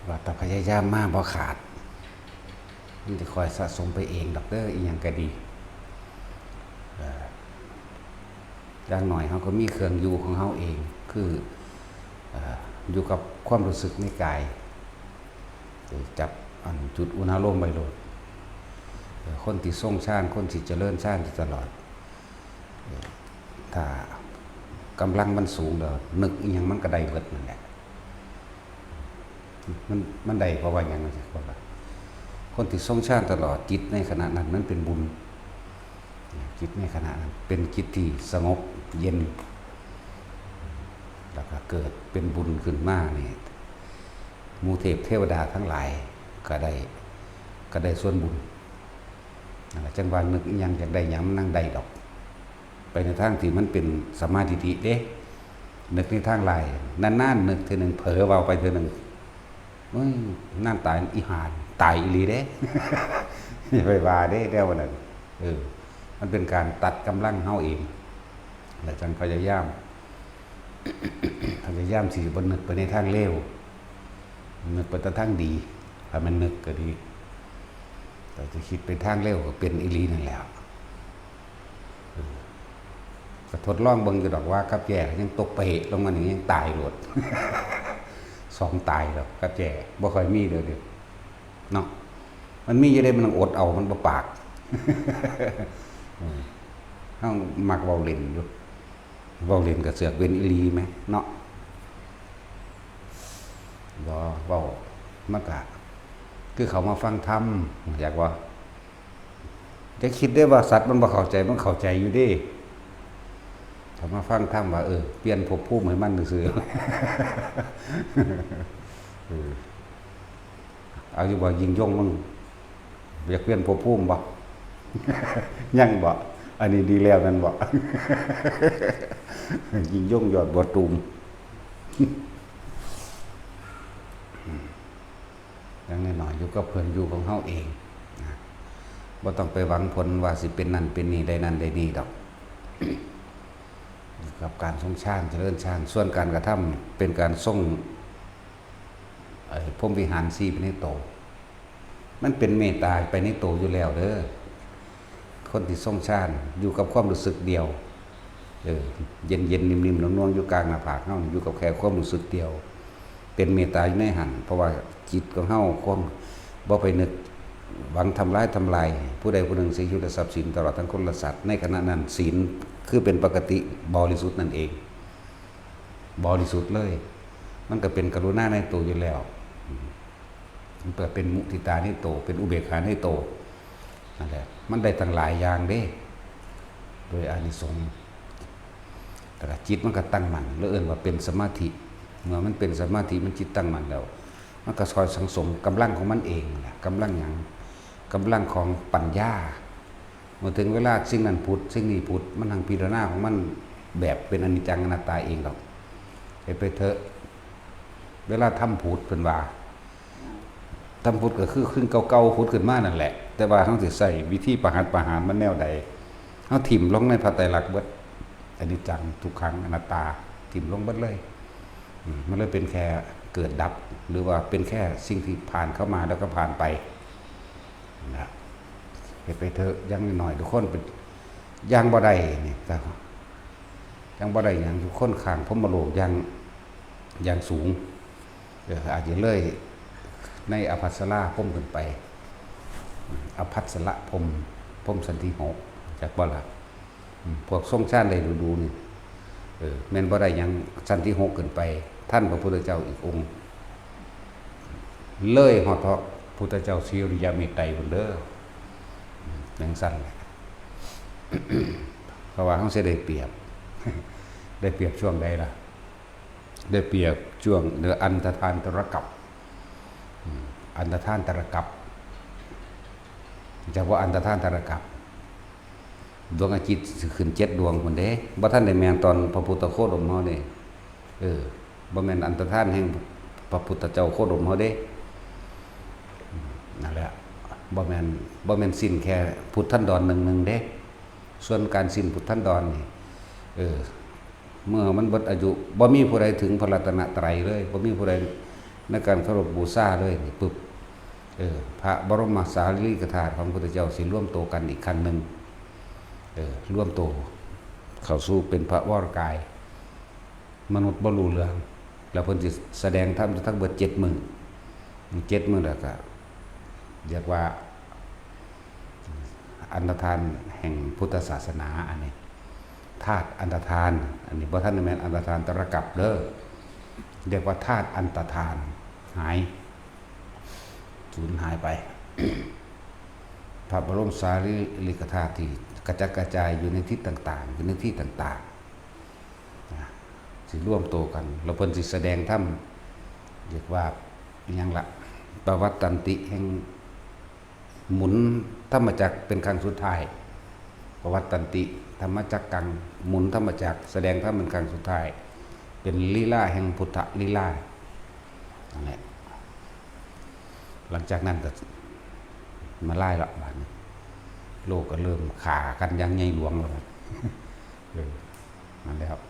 ว่าแต่พยายามมากบ่ขาดมันจะคอยสะสมไปเองดอกเด้ออีหยังก็ดีอย่างหน่อยเขาก็มีเครื่องอยู่ของเขาเองคืออยู่กับความรู้สึกในกายจับจุดอุณหภูมิไปโลดคนที่ทรงชาติคนที่เจริญชาติตลอดถ้ากำลังมันสูงเด้อนึกอีหยังมันก็ได้เบิดนั่นแหละมันได้เพราะว่าอย่างนั้นคนที่ทรงชาติตลอดจิตในขณะนั้นมันเป็นบุญจิตในขณะนั้นเป็นจิตที่สงบเย็นแล้วก็เกิดเป็นบุญขึ้นมานี่มูเทพเทวดาทั้งหลายก็ได้ส่วนบุญจังหวะนึกยังจากได้ยังนั่งได้ดอกไปในทางที่มันเป็นสมาธิเด้นึกในทางลายนานๆนึกเท่านึงเผลอเบาไปเท่านึงนั่นตายอีหานตายอีหลีเด้ อย่าไปว่าเด้เดี๋ยววันนั้นมันเป็นการตัดกำลังเฮาเองและจังพยายาม สิบ่นึกไปในทางเลวนึกไปแต่ทางดีถ้ามันนึกก็ดีแต่จะคิดไปทางเลวก็เป็นอีหลีนั่นแหละก็ทดลองเบิ่งอยู่ดอกว่ากับแย่ยังตกไปลงมาอย่างยังตายโลด สองตายแล้วกับแย่บ่ค่อยมีเด้อเนาะมันมีอยู่ได้มันต้องอดเอามันบ่ปาก เฮามักเว้าเล่นอยู่เว้าเล่นก็เสือกเป็นอีหลีไหมเนาะบ่เว้ามันก็คือเขามาฟังธรรมอยากว่าจะคิดได้ว่าสัตว์มันบ่เข้าใจมันเข้าใจอยู่เด้เขามาฟังธรรมว่าเปลี่ยนภพภูมิให้มันซื่อๆ เอาอยู่ว่ายิงย่งมึงอยากเปลี่ยนภพภูมิบ่ ยังบ่อันนี้ดีแล้วนั่นบ่ ยิงย่งยอดบ่ตูม อย่างน้อยๆอยู่กับเพิ่นอยู่ของเฮาเองบ่ต้องไปหวังผลว่าสิเป็นนั่นเป็นนี่ได้นั่นได้นี่ดอก กับการทรงชาติเจริญชาติส่วนการกระทำเป็นการทรงพรหมวิหาร4ไปในโตมันเป็นเมตตาไปในโตอยู่แล้วเด้อคนที่ทรงชาติอยู่กับความรู้สึกเดียวเย็นๆนิ่มๆนวลๆอยู่กลางหน้าผากเฮาอยู่กับแค่ความรู้สึกเดียวเป็นเมตตาอยู่ในหันเพราะว่าจิตของเฮาความบ่ไปนึกหวังทำลายผู้ใดผู้หนึ่งสิยุทธทรัพย์สินตลอดทั้งคนและสัตว์ในขณะนั้นศีลคือเป็นปกติบริสุทธิ์นั่นเองบริสุทธิ์เลยมันก็เป็นกรุณาในตัวอยู่แล้วมันเปิดเป็นมุทิตาในโตเป็นอุเบกขาในโตนั่นแหละมันได้ตั้งหลายอย่างเด้โดยอานิสงส์แต่จิตมันก็ตั้งมั่นแล้วว่าเป็นสมาธิเมื่อมันเป็นสมาธิมันจิตตั้งมั่นแล้วมันก็คอยสังสมกำลังของมันเองแหละกำลังอย่างกำลังของปัญญาเมื่อถึงเวลาสิ่งนั้นพุทธสิ่งนี้พุทธมันทางพิจารณาของมันแบบเป็นอนิจจังอนัตตาเองหรอกไปเถอะเวลาทำพุทธเป็นว่าทำพุทธก็คือขึ้นเก่าๆพุทธขึ้นมานั่นแหละแต่ว่าเขาสิใส่วิธีประหารมันแนวใดเขาถิ่มลงในพระไตรลักษณ์เบิดอนิจจังทุกขังอนัตตาถิ่มลงเบิดเลยมันเลยเป็นแค่เกิดดับหรือว่าเป็นแค่สิ่งที่ผ่านเข้ามาแล้วก็ผ่านไปนะไปเถอะยังหน่อยทุกคนเป็นยังบ่ได้นี่แต่ยังบ่ได้ยังทุกคนข้างพรหมโลกยังสูงอาจจะเลยในอภัสราพรหมขึ้นไปอภัสระพรหมสันติโหกจากบ่ล่ะพวกทรงชาติได้ดูนี่แม่นบ่ได้ยังสันติโหกขึ้นไปท่านพระพุทธเจ้าอีกองค์เลยฮอดพระพุทธเจ้าสิริยเมตไตรพุ่นเด้อจังซั่นแหละ เพราะว่าเฮาสิได้เปรียบ ได้เปรียบช่วงใดล่ะได้เปรียบช่วงอันตทานตรกัปอันตทานตรกัปจากว่าอันตทานตรกัปดวงอาทิตย์ขึ้น7ดวงพุ่นเด้บ่ทันได้แม่นตอนพระพุทธโคดมเฮาเด้บ่แม่นอันตทานแห่งพระพุทธเจ้าโคดมเฮาเด้นั่นแหละบ่แม่นสิ้นแค่พุทธันดรนึงเด้ส่วนการสิ้นพุทธันดรนี่เมื่อมันเบิดอายุบ่มีผู้ใดถึงพระรัตนตรัยเลยบ่มีผู้ใด ในการเคารพบูชาเลยนี่ปึ๊บพระบรมสารีริกธาตุของพระพุทธเจ้าสิร่วมโตกันอีกครั้งหนึ่งร่วมโตเข้าสู่เป็นพระวรกาย มนุษย์บ่รู้เรื่องแล้วเพิ่นสิแสดงธรรมทั้งเบิด7 มื้อแล้วก็เรียกว่าอันตรธานแห่งพุทธศาสนาอันนี้ธาตุอันตรธานอันนี้บ่ทันได้แม่นอันตรธานตรกับเด้อเรียกว่าธาตุอันตรธานหายสูญหายไป พระบรมสารีริกธาตุที่กระจัดกระจายอยู่ในที่ต่างๆอยู่ในที่ต่างๆสิร่วมโตกันแล้วเพิ่นสิแสดงธรรมเรียกว่าอิหยังล่ะปวัตตันติแห่งหมุนธรรมจักรเป็นครั้งสุดท้ายปวัตตันติธรรมจักรกังหมุนธรรมจักรแสดงธรรมเป็นครั้งสุดท้ายเป็นลีลาแห่งพุทธลีลานั่นแหละหลังจากนั้นก็มาไล่ละบาดนี้โลกก็เริ่มขากันยังใหญ่หลวงแล้วนั่นแหละครับ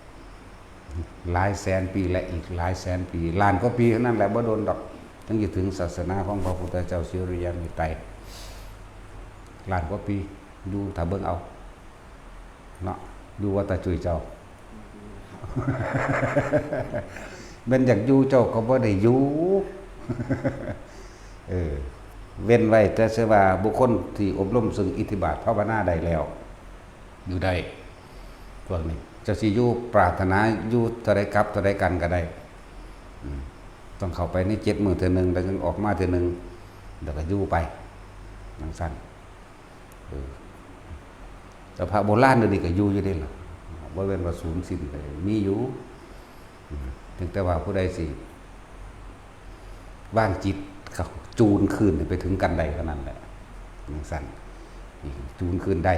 หลายแสนปีและอีกหลายแสนปีล้านกว่าปีนั่นแหละบ่โดนดอกถึงจะถึงศาสนาของพระพุทธเจ้าสิริยมิไตรล้านกว่าปีดูถ้าเบิ่งเอาเนาะดูว่าตาจุยเจ้า เป็นอยากอยู่เจ้าก็บ่ได้อยู่ เว้นไว้แต่เสว่าบุคคลที่อบรมซึ่งอิทธิบาทภาวนาได้แล้วอยู่ได้พวกนี้จะสิอยู่ปรารถนาอยู่เท่าใดกับเท่าใดกันก็ได้ต้องเข้าไปใน7 มื้อเทื่อนึงแล้วจึงออกมาเทื่อนึงแล้วก็อยู่ไปจังซั่นแต่พระโบราณเดี๋ยวนี้ก็อยู่ได้ล่ะบ่แม่นว่าสูญสิ้นไปมีอยู่ถึงแต่ว่าผู้ใดสิว่างจิตเขาจูนคืนไปถึงกันใดเท่านั้นแหละจังซั่นจูนคืนได้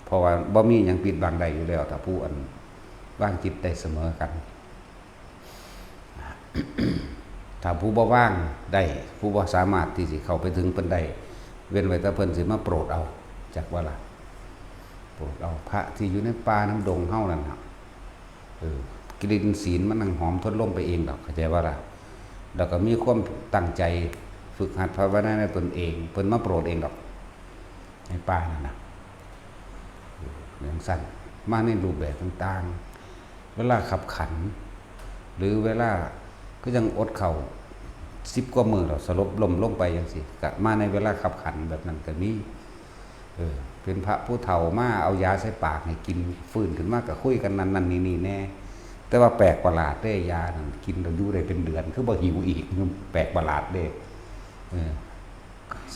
เพราะว่าบ่มีหยังปิดบังได้อยู่แล้วถ้าผู้อันว่างจิตได้เสมอกัน ถ้าผู้บ่ว่างได้ผู้บ่สามารถที่สิเข้าไปถึงเพิ่นได้เว้นไว้แต่เพิ่นสิมาโปรดเอาจักว่าล่ะโปรดเอาพระที่อยู่ในป่าน้ำดงเฮานั่นน่ะกลิ่นศีลมันนั่งหอมทนลมไปเองดอกเข้าใจว่าล่ะแล้วก็มีความตั้งใจฝึกหัดภาวนาในตนเองเพิ่นมาโปรดเองดอกในป่านั่นน่ะอย่างสั้นมาในรูปแบบต่างๆเวลาขับขันหรือเวลาก็ยังอดเข่า10 กว่ามื้อเราสลบล้มลงไปจังซี่ก็มาในเวลาขับขันแบบนั้นก็มีเป็นพระผู้เฒ่ามาเอายาใส่ปากให้กินฟื้นขึ้นมาก็คุยกันนั่นนี่แน่แต่ว่าแปลกประหลาดเด้ยานั่นกินแล้วอยู่ได้เป็นเดือนคือบ่หิวอีกแปลกประหลาดเด้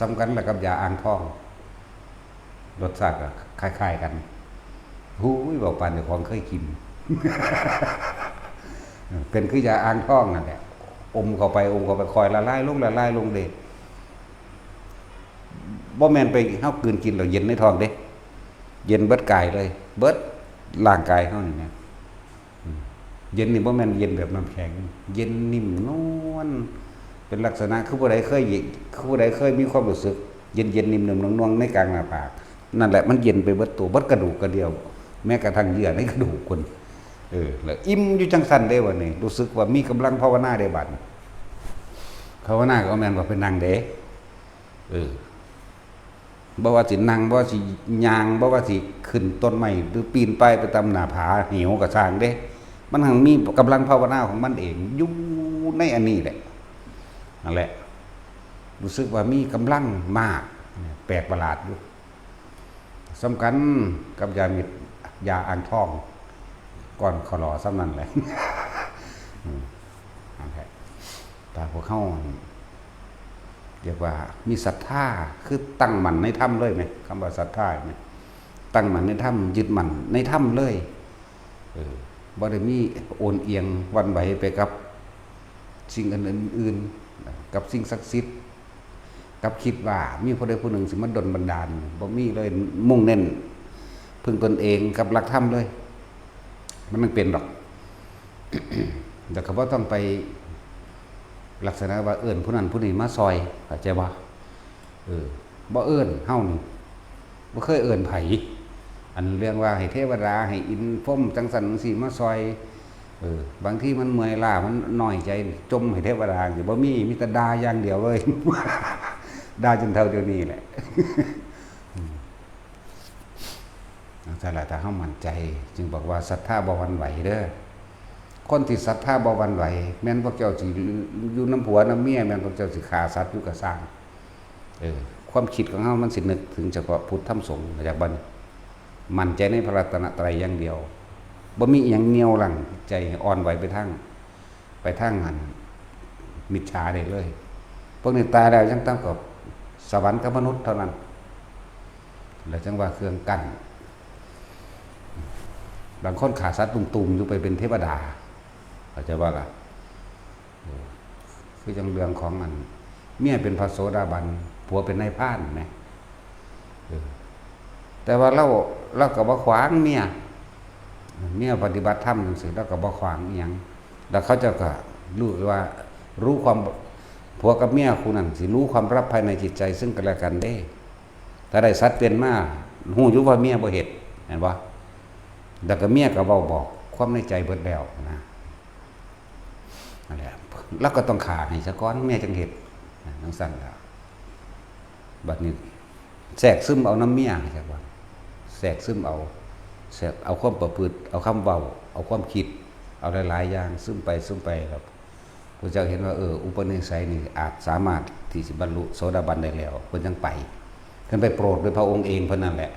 สำคัญแล้วกับยาอ่างท้องรสชาติก็คล้ายๆกันหูยบอกปานเจ้าของเคยกิน เป็นคือยาอ่างท้องนั่นแหละอมเข้าไปคอยละลายลงเด้บ่แม่นไปเฮากลืนกินแล้วเย็นในท้องเด้เย็นเบิดกายเลยเบิดร่างกายเฮานี่นะเย็นนี่บ่แม่นเย็นแบบน้ำแข็งเย็นนิ่มนวลเป็นลักษณะคือผู้ใดเคยมีความรู้สึกเย็นนิ่มๆนวลๆในกลางหน้าผากนั่นแหละมันเย็นไปเบิดตัวเบิดกระดูกกระเดียวแม้กระทั่งเยื่อในกระดูกคนแล้วอิ่มอยู่จังซั่นเด้วันนี้รู้สึกว่ามีกำลังภาวนาได้บัดภาวนาก็แม่นว่าเป็นนั่งเด้บ่ว่าสินั่งบ่ว่าสิย่างบ่ว่าสิขึ้นต้นไม้หรือปีนไปตามหน้าผาเหวก็สร้างเด้มันหังมีกำลังภาวนาของมันเองอยู่ในอันนี้แหละนั่นแหละรู้สึกว่ามีกำลังมากแปลกประหลาดอยู่สำคัญกับยาอ่างท้องก่อนขอรอซ้ำนั่นแหละแต่พวกเขาเรียกว่ามีศรัทธาคือตั้งมั่นในธรรมเลยไหมคำว่าศรัทธาไหมตั้งมั่นในธรรมยึดมั่นในธรรมเลยบ่ได้มีโอนเอียงวันไหวไปกับสิ่งอื่นๆกับสิ่งศักดิ์สิทธิ์กับคิดว่ามีผู้ใดผู้หนึ่งสิมาดลบันดาลบ่มีเลยมุ่งเน้นพึ่งตนเองกับหลักธรรมเลยมันไม่เป็นหรอก แต่ก็บ่ต้องไปลักษณะว่าเอิ้นผู้นั้นผู้นี้มาซอยเข้าใจบ่บ่เอิ้นเฮานี่บ่เคยเอิ้นไผอันเรื่องว่าให้เทวดาให้อินพรหมจังสันจังซี่มาซอย บางที่มันเมื่อยล้ามันน้อยใจจมให้เทวดาสิบ่มีแต่ด่าอย่างเดียวเลย ด่าจนเท่าเดี๋ยวนี้แหละนั่นแหละถ้าเฮามั่นใจจึงบอกว่าศรัทธาบ่หวั่นไหวเด้อคนที่ศรัทธาบ่หวั่นไหวแม่นพวกเจ้าสิอยู่น้ำผัวน้ำเมียแม่นพวกเจ้าสิฆ่าสัตว์อยู่ก็สร้างความคิดของเฮามันสินึกถึงเฉพาะพุทธธรรมสงฆ์จากบัดนี้มั่นใจในพระรัตนตรัยอย่างเดียวบ่มีอิหยังเหนี่ยวรั้งใจอ่อนไหวไปทางหันมิจฉาได้เลยพวกนี้ตายแล้วจังต้องกับสวรรค์กับมนุษย์เท่านั้นแล้วจังว่าเครื่องกั้นบางคนขาสัตว์ตุ่มๆอยู่ไปเป็นเทวดาเข้าใจว่าล่ะคือจังเรื่องของมันเมียเป็นพระโสดาบันผัวเป็นนายพรานนะแต่ว่าเราก็บ่ขวางเมียปฏิบัติธรรมจังซี่เราก็บ่ขวางอีหยังแล้วเขาจะก็รู้ความผัวกับเมียคู่นั้นสิรู้ความลับภายในจิตใจซึ่งกันและกันได้ถ้าได้สัตว์เป็นมาฮู้อยู่ว่าเมียบ่เฮ็ดเห็นบ่แล้วก็เมียก็เว้าบอกความในใจเบิดแล้วนะนั่นแหละแล้วก็ต้องฆ่าให้ซะก่อนเมียจังเฮ็ดจังซั่นล่ะบัดนี้แทรกซึมเอาน้ำเมียจังว่าแทรกซึมเอาความประพฤติเอาคำเว้าเอาความคิดเอาหลายๆอย่างซึมไปครับพระเจ้าเห็นว่าอุปนิสัยนี่อาจสามารถที่สิบรรลุโสดาบันได้แล้วเพิ่นจังไปเพิ่นไปโปรดโดยพระองค์เองเพิ่นนั่นแหละ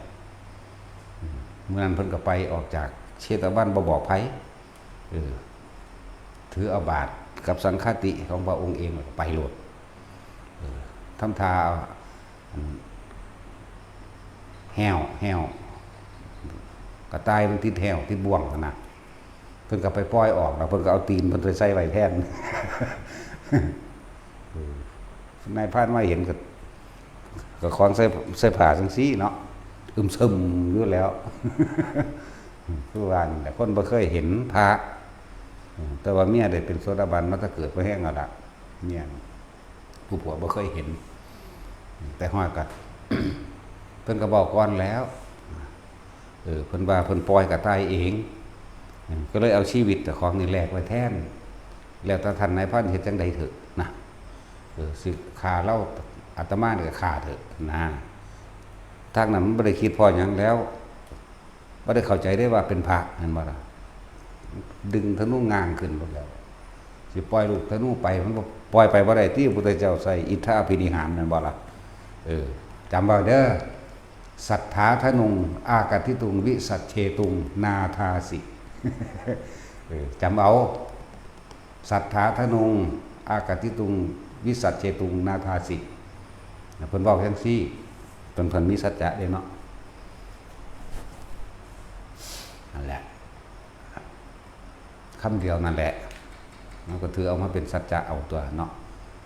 เมื่อนั้นเพิ่นก็ไปออกจากเชตวันบ่บอกไผถือเอาบาตรกับสังฆติของพระองค์เองไปโลดทำทาแห้วกระต่ายมันติดแห้วติดบ่วงนะเพิ่นก็ไปปล่อยออกแล้วเพิ่นก็เอาตีนเพิ่นไปใส่ไว้แทนนายพรานมาเห็นก็คล้องใส่ผ้าจังซี่เนาะซึมอยู่แล้วคือว่าแต่คนบ่เคยเห็นพระแต่ว่าเมียได้เป็นโสดาบันมาถ้าเกิดบ่แห้งเอาล่ะเมียผู้ผัวบ่เคยเห็นแต่ฮอดก็ เพิ่นก็บอกก่อนแล้วเพิ่นว่าเพิ่นปล่อยกระต่ายเองก็เลยเอาชีวิตแต่ของนี่แลกไว้แทนแล้วถ้าท่านนายพรานเฮ็ดจังใดเถอะนะสิฆ่าเราอาตมานี่ก็ฆ่าเถอะนะทางนั้นมันบ่ได้คิดพอหยังแล้วบ่ได้เข้าใจได้ว่าเป็นพระเห็นบ่ล่ะดึงธนูง้างขึ้นหมดแล้วสิปล่อยลูกธนูไปมันบ่ปล่อยไปบ่ได้ที่พระพุทธเจ้าใส่อิทธาภินิหารนั่นบ่ล่ะจำไว้เด้อสัทธาทนุงอากติตุงวิสัชเชตุงนาทาสิจำเอาสัทธาทนุงอากติตุงวิสัชเชตุงนาทาสิเพิ่นบอกจังซี่เพิ่นมีสัจจะเด้เนาะนั่นแหละคำเดียวนั่นแหละเราก็ถือเอามาเป็นสัจจะเอาตัวเนาะ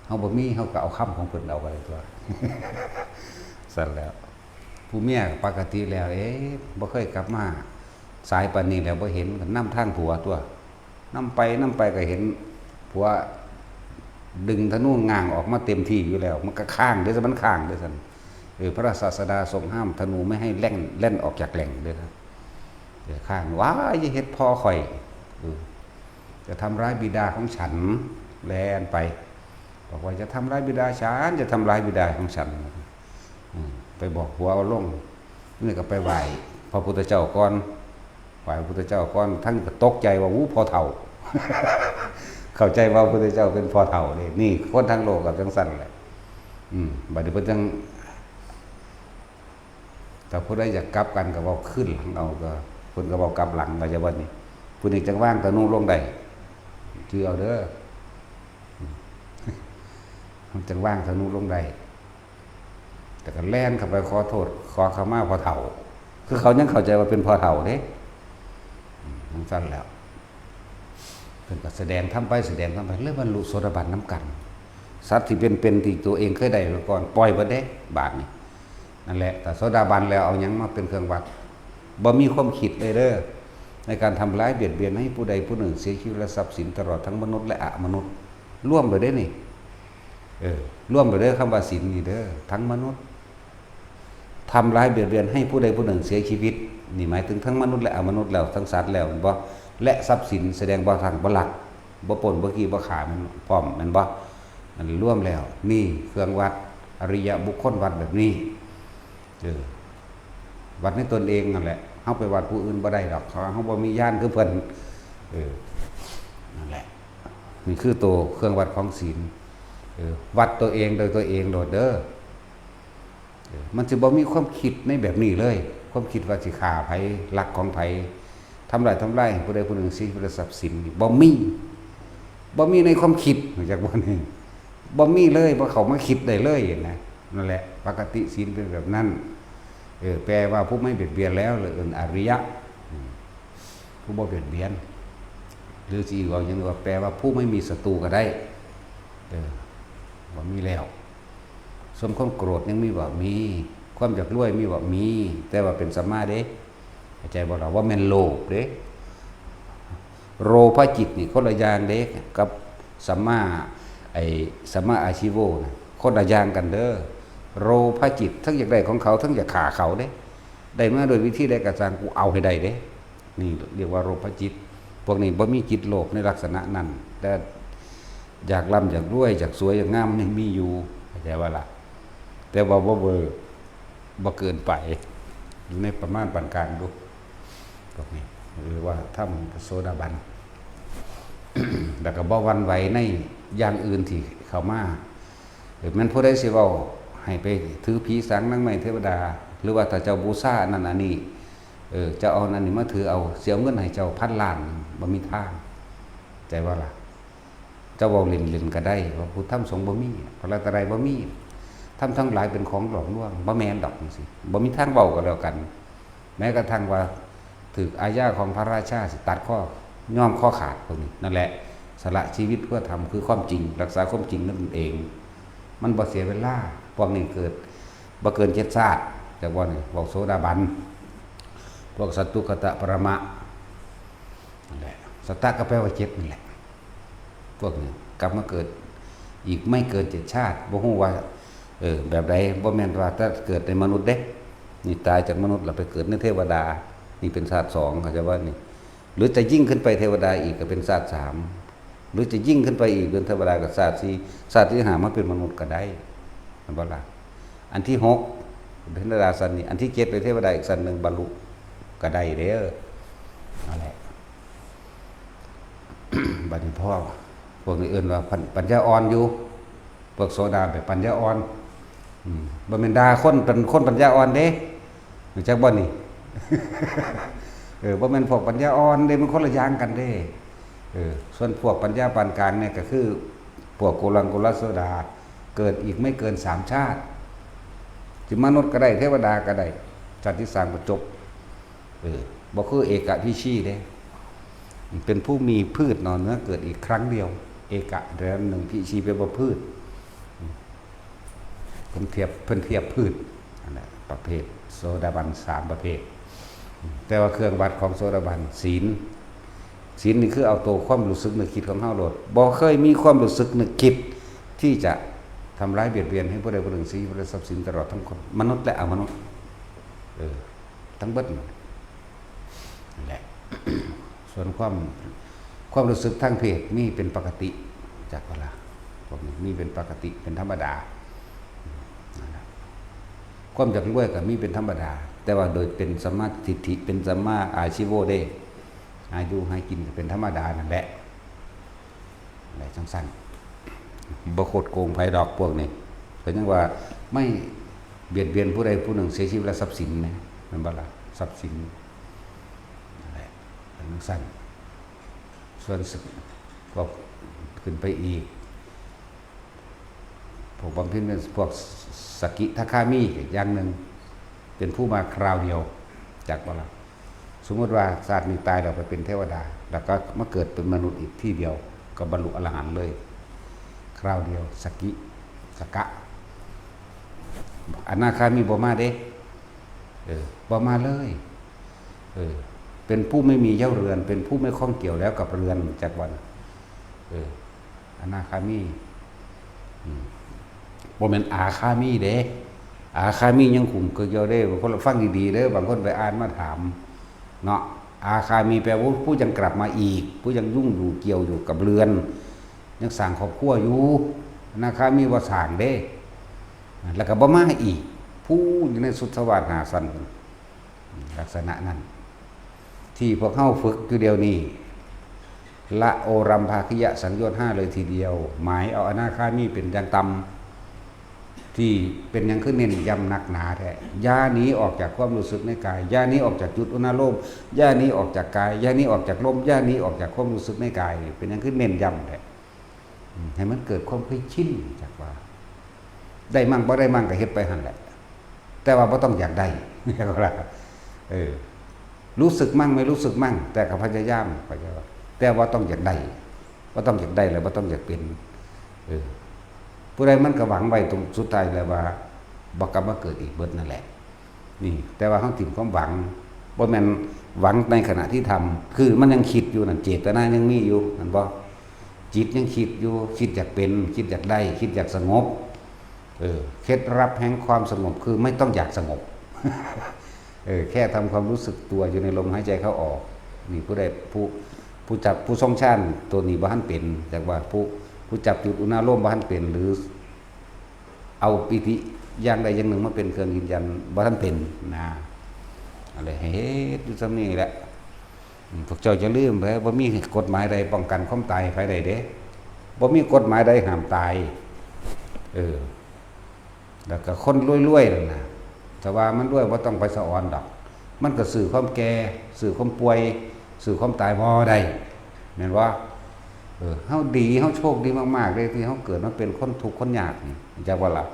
เฮาบ่มีเฮาก็เอาคำของเพิ่นเอาไปตัวสั่นแล้วผู้เมียปกติแล้วบ่เคยกลับมาสายปานนี้แล้วบ่เห็นก็นำทางผัวตัวนำไปก็เห็นผัวดึงธนูง้างออกมาเต็มที่อยู่แล้วมันก็ข้างเด้อมันข้างเด้อซั่นพระศาสดาทรงห้ามธนูไม่ให้เล่นออกจากแหล่งเด้อครับข้างว้าอย่าเฮ็ดพ่อข่อยจะทำร้ายบิดาของฉันแล่นไปบอกว่าจะทำร้ายบิดาฉันจะทำร้ายบิดาของฉันไปบอกผัวเอาลงนี่ก็ไปไหว้พระพุทธเจ้าก่อนไหว้พระพุทธเจ้าก่อนทั้งก็ตกใจว่าพ่อเฒ่า เข้าใจว่าพระพุทธเจ้าเป็นพ่อเฒ่านี่คนทั้งโลกก็จังซั่นแหละบัดนี้เพิ่นจังแต่ผู้ใดอยากกลับกันก็เว้าขึ้นหลังเอาก็เพิ่นก็เว้ากลับหลังว่าจะว่านี่ผู้นี้จังว่างตะนูลงได้ชื่อเอาเด้อมันจังว่างตะนูลงได้แต่ก็แล่นเข้าไปขอโทษขอขมาพ่อเฒ่าคือเขายังเข้าใจว่าเป็นพ่อเฒ่าเด้จังซั่นแล้วเพิ่นก็แสดงทำไปเลยบรรลุโสดาบันนำกันสัตว์ที่เป็นที่ตัวเองเคยได้มาก่อนปล่อยบ่ได้บาดนี้นั่นแหละแต่โสดาบันแล้วเอาหยังมาเป็นเครื่องวัดบ่มีความคิดเลยเด้อในการทำร้ายเบียดเบียนให้ผู้ใดผู้หนึ่งเสียชีวิตและทรัพย์สินตลอดทั้งมนุษย์และอมนุษย์ร่วมไปได้นี่ร่วมไปเด้อคำว่าศีลนี่เด้อทั้งมนุษย์ทำร้ายเบียดเบียนให้ผู้ใดผู้หนึ่งเสียชีวิตนี่หมายถึงทั้งมนุษย์และอมนุษย์แล้วทั้งสัตว์แล้วบ่ และทรัพย์สินแสดงบ่ทางบ่หลักบ่ปนบ่ขี้บ่ขามันพร้อมแม่นบ่มันร่วมแล้วนี่เครื่องวัดอริยบุคคลวัดแบบนี้วัดในตนเองนั่นแหละเฮาไปวัดผู้อื่นบ่ได้ดอกเฮาบ่มีญาณคือเพิ่นนั่นแหละนี่คือตัวเครื่องวัดของศีลวัดตัวเองโดยตัวเองโดดเด้อมันสิบ่มีความคิดในแบบนี้เลยความคิดว่าสิฆ่าไผลักของไผทำลายผู้ใดผู้หนึ่งสิผู้ใดทรัพย์สินบ่มีในความคิดจากบ่นี่บ่มีเลยบ่เข้ามาคิดได้เลยนะนั่นแหละปกติศีลเป็นแบบนั้นแปลว่าผู้ไม่เบียดเบียนแล้วหรืออริยะผู้บ่เบียดเบียนหรือสิว่าอย่างว่าแปลว่าผู้ไม่มีศัตรูก็ได้บ่มีแล้วสมความโกรธยังมีบ่มีความอยากรวยมีบ่มีแต่ว่าเป็นสัมมาเด้เข้าใจบ่ล่ะว่าแม่นโลภเด้โรภจิตนี่คนละอย่างเด้กับสัมมาสัมมาอาชีโวนะคนละอย่างกันเด้อโรภจิตทั้งอยากได้ของเขาทั้งอยากฆ่าเขาเด้ได้มาโดยวิธีใดก็ตามกูเอาให้ได้เด้นี่เรียกว่าโรภจิตพวกนี้บ่มีจิตโลภในลักษณะนั้นแต่อยากร่ำอยากรวยอยากสวยอยากงามนี่มีอยู่เข้าใจว่าล่ะแต่ว่าบ่เวอร์บ่เกินไปอยู่ในประมาณปานกลางดูพวกนี้หรือว่าถ้ำโสดาบัน แล้วก็บ่หวั่นไหวในอย่างอื่นที่เข้ามาแม่นผู้ใดสิเว้าให้ไปถือผีสางนางไม้เทวดาหรือว่าถ้าเจ้าบูชานั่นอันนี้จะเอานั่นนี่มาถือเอาเสียเงินให้เจ้าพันล้านบ่มีทางใจว่าล่ะเจ้าเว้าเล่นๆก็ได้ว่าผู้ทำสงฆ์บ่มีพระรัตนตรัยบ่มีทำทั้งหลายเป็นของหลอกลวงบ่แม่นดอกจังซี่บ่มีทางเว้าก็แล้วกันแม้กระทั่งว่าถูกอาญาของพระราชาสิตัดข้อย่อมข้อขาดพวกนี้นั่นแหละสละชีวิตเพื่อทำคือความจริงรักษาความจริงนั่นเองมันบ่เสียเวลาพวกนี้เกิดบ่เกิน7ชาติจากว่านี่พวกโสดาบันพวกสัตตุคตะปรมะนั่นแหละสัตตะก็แปลว่า7นี่แหละพวกนี้กลับมาเกิดอีกไม่เกิน7ชาติบ่ฮู้ว่าแบบใดบ่แม่นว่าถ้าเกิดในมนุษย์เด้นี่ตายจากมนุษย์แล้วไปเกิดในเทวดานี่เป็นชาติ2เข้าใจว่านี่หรือจะยิ่งขึ้นไปเทวดาอีกก็เป็นชาติ3หรือจะยิ่งขึ้นไปอีกเป็นเทวดาก็ชาติ4ชาติที่5มาเป็นมนุษย์ก็ได้มันบ่ล่ะอันที่6เป็นเทวดาสันนี่อันที่7เป็นเทวดาอีกสันนึงบรรลุก็ได้เด้อนั่นแหละ บัดนี้พ่อพวกนี้เอิ้นว่าปัญญาอ่อนอยู่พวกโสดาแบบปัญญาอ่อนบ่แม่นด่าคนเป็นคนปัญญาอ่อนเด้รู้จักบ่นี่ บ่แม่นพวกปัญญาอ่อนเด้มันคนละอย่างกันเด้ส่วนพวกปัญญาปานกลางเนี่ยก็คือพวกโกลังโกลโสดาเกิดอีกไม่เกิน3ชาติสิมนุษย์ก็ได้เทวดาก็ได้ชาติที่3ก็จบบ่คือเอกพิชีเด้เป็นผู้มีพืชนอนเนื้อเกิดอีกครั้งเดียวเอกะเดือนหนึ่งพิชีเป็นบ่พืชเพิ่นเทียบพืชนั่นแหละประเภทโสดาบัน3ประเภทแต่ว่าเครื่องวัดของโสดาบันศีลนี่คือเอาตัวความรู้สึกนึกคิดของเฮาโลดบ่เคยมีความรู้สึกนึกคิดที่จะทำร้ายเบียดเบียนให้ผู้ใดผู้หนึ่งสิผู้ใดทรัพย์สินตลอดทั้งคนมนุษย์และอมนุษย์ทั้งเบิดนั่นแหละ ส่วนความรู้สึกทางเพศนี่เป็นปกติจากเวลาพวกนี้มีเป็นปกติเป็นธรรมดาความอยากรวยก็มีเป็นธรรมดาแต่ว่าโดยเป็นสัมมาทิฏฐิเป็นสัมมาอาชีโวเด้อายุให้กินเป็นธรรมดานั่นแหละอะไรจังสั้นบ่โคตรโกงไผดอกพวกนี้ก็ยังว่าไม่เบียดเบียนผู้ใดผู้หนึ่งเสียชีวิตและทรัพย์สินนะมันบ่ล่ะทรัพย์สินนั่นแหละจังสั้นส่วนพวกขึ้นไปอีกพวกบำเพ็ญเป็นพวกสกิทาคามีอีกอย่างหนึ่งเป็นผู้มาคราวเดียวจากบ่ล่ะสมมติว่าชาตินี้ตายเราไปเป็นเทวดาแล้วก็มาเกิดเป็นมนุษย์อีกที่เดียวก็บรรลุอรหันต์เลยคราวเดียวสกิสกะอนาคามีบ่มาเด้บ่มาเลยเป็นผู้ไม่มีเย้าเรือนเป็นผู้ไม่ข้องเกี่ยวแล้วกับเรือนจากวันอนาคามีบ่แม่นอาคามีเด้อาคามียังขุมเกี่ยวได้บางคนฟังดีๆเด้อบางคนไปอ่านมาถามเนาะ อาคามีแปลว่าผู้ยังกลับมาอีกผู้ยังยุ่งอยู่เกี่ยวอยู่กับเรือนยังสร้างครอบครัวอยู่อนาคามีว่าสร้างเด้แล้วก็บ่มาอีกผู้อยู่ในสุทธวาสนาสันลักษณะนั้นที่พวกเฮาฝึกอยู่เดียวนี้ละโอรัมภาคิยะสังโยชน์5เลยทีเดียวหมายเอาอนาคามีเป็นอย่างต่ำที่เป็นอย่างขึ้นเน้นย้ำหนักหนาแท้ย่านี้ออกจากความรู้สึกในกายย่านี้ออกจากจุดอุณโลมย่านี้ออกจากกายย่านี้ออกจากลมย่านี้ออกจากความรู้สึกในกายเป็นอย่างขึ้นเน้นย้ำแท้ให้มันเกิดความเคยชินจากว่าได้มั่งบ่ได้มั่งก็เฮ็ดไปหั่นแหละแต่ว่าบ่ต้องอยากได้ก็ล่ะรู้สึกมั่งไม่รู้สึกมั่งแต่ก็พยายามแต่ว่าต้องอยากได้ว่าต้องอยากได้แล้วว่าต้องอยากเป็นผู้ใดมันก็หวังไว้ตรงสุดท้ายแล้วว่าบ่กลับมาเกิดอีกเบิดนั่นแหละนี่แต่ว่าเฮาถิ่มความหวังบ่แม่นหวังในขณะที่ทำคือมันยังคิดอยู่นั่นเจตนายังมีอยู่นั่นบ่จิตยังคิดอยู่คิดอยากเป็นคิดอยากได้คิดอยากสงบเคล็ดลับแห่งความสงบคือไม่ต้องอยากสงบแค่ทำความรู้สึกตัวอยู่ในลมหายใจเข้าออกนี่ผู้ใดผู้จับผู้ทรงฌานตัวนี้บ่ทันเป็นจากว่าผู้จับจุดอุณโลมบ่ทันเป็นหรือเอาปิติอย่างใดอย่างหนึ่งมาเป็นเครื่องยืนยันบ่ทันเป็นนะอะไรเฮ็ดอยู่ซ้ำนี้แหละพวกเจ้าจะลืมไปบ่มีกฎหมายใดป้องกันความตายไผใดเด้บ่มีกฎหมายใดห้ามตายแล้วก็คนรวยๆนั่นน่ะแต่ว่ามันรวยบ่ต้องไปสะออนดอกมันก็สื่อความแก่สื่อความป่วยสื่อความตายบ่ได้แม่นบ่เฮาดีเฮาโชคดีมากๆเลยที่เฮาเกิดมาเป็นคนทุกข์คนยากนี่จักว่าล่ะ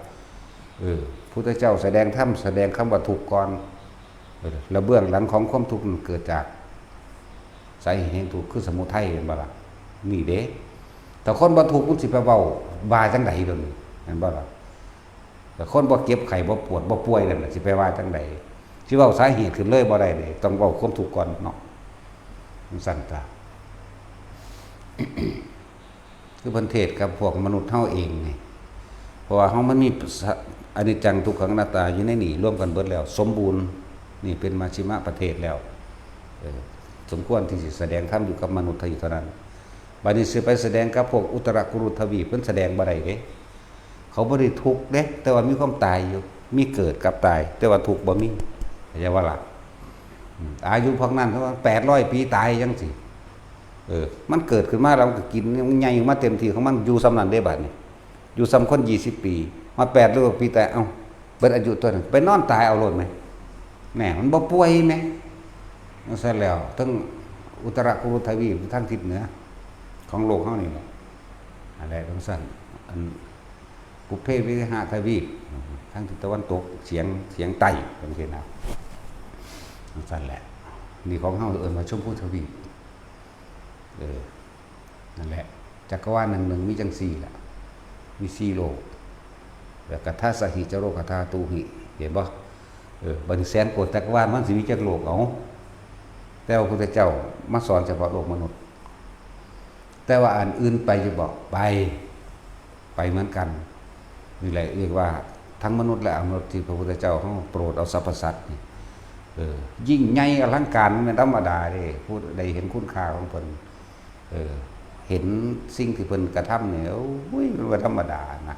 พุทธเจ้าแสดงธรรมแสดงคำว่าทุกข์ก่อนแล้วเบื้องหลังของความทุกข์มันเกิดจากสาเหตุแห่งทุกข์คือสมุทัยแม่นบ่ล่ะนี่เด้แต่คนบ่ทุกข์มันสิไปเว้าบาจังได๋ดอกแม่นบ่ล่ะแต่คนบ่เก็บไข้บ่ปวดบ่ป่วยนั่นน่ะสิไปว่าจังได๋สิเว้าสาเหตุขึ้นเลยบ่ได้เด้ต้องเว้าความทุกข์ก่อนเนาะมันสั่นตา คือพันเทศกับพวกมนุษย์เฮาเองนี่เพราะว่าเฮามันมีอนิจจังทุกขังอนัตตาอยู่ในนี่ร่วมกันเบิดแล้วสมบูรณ์นี่เป็นมัชฌิมประเทศแล้วสมควรที่สิแสดงธรรมอยู่กับมนุษย์เท่านั้นบัดนี้สิไปแสดงกับพวกอุตรกุรุทวีปเพิ่นแสดงบ่ได้เด้เขาบ่ได้ทุกข์เด้แต่ว่ามีความตายอยู่มีเกิดกับตายแต่ว่าทุกข์บ่มีเข้าใจว่าล่ะอายุพวกนั้นเขาว่า800 ปีตายจังซี่มันเกิดขึ้นมาเราก็กินมันใหญ่มาเต็มที่ของมันอยู่ซ้ำนั้นได้บัดนี้อยู่ซ้ำคน20 ปีมา800 ปีแต่เอ้าเบิดอายุตัวนึงไปนอนตายเอาโลดมั้ยแหมมันบ่ป่วยมั้ยนั่นซะแล้วทั้งอุตรกุรุทวีปทางทิศเหนือของโลกเฮานี่แหละอะไรทั้งสั้นอันปุเพวิหะทวีปทางทิศตะวันตกเฉียงใต้จังซี่นะทั้งสั้นแหละนี่ของเฮาเอิ้นว่าชมพูทวีปนั่นแหละจักรวาลหนึ่งมีจังสี่ล่ะมี4โลกแล้วก็ทัสสหิจโรคทาตูหิเห็นบ่บัดนี้แสนโกฏจักรวาลมันสิมีจักโลกเอาแต่ว่าพระพุทธเจ้ามาสอนเฉพาะโลกมนุษย์แต่ว่าอันอื่นไปจะบอกไปเหมือนกันนี่แหละเรียกว่าทั้งมนุษย์และอมนุษย์ที่พระพุทธเจ้าเฮาโปรดเอาสรรพสัตว์นี่ยิ่งใหญ่อลังการมันธรรมดาเด้ผู้ใดเห็นคุณค่าของเพิ่นเห็นสิ่งที่เพิ่นกระทำเนี่ยโอ้ยมันว่าธรรมดานะ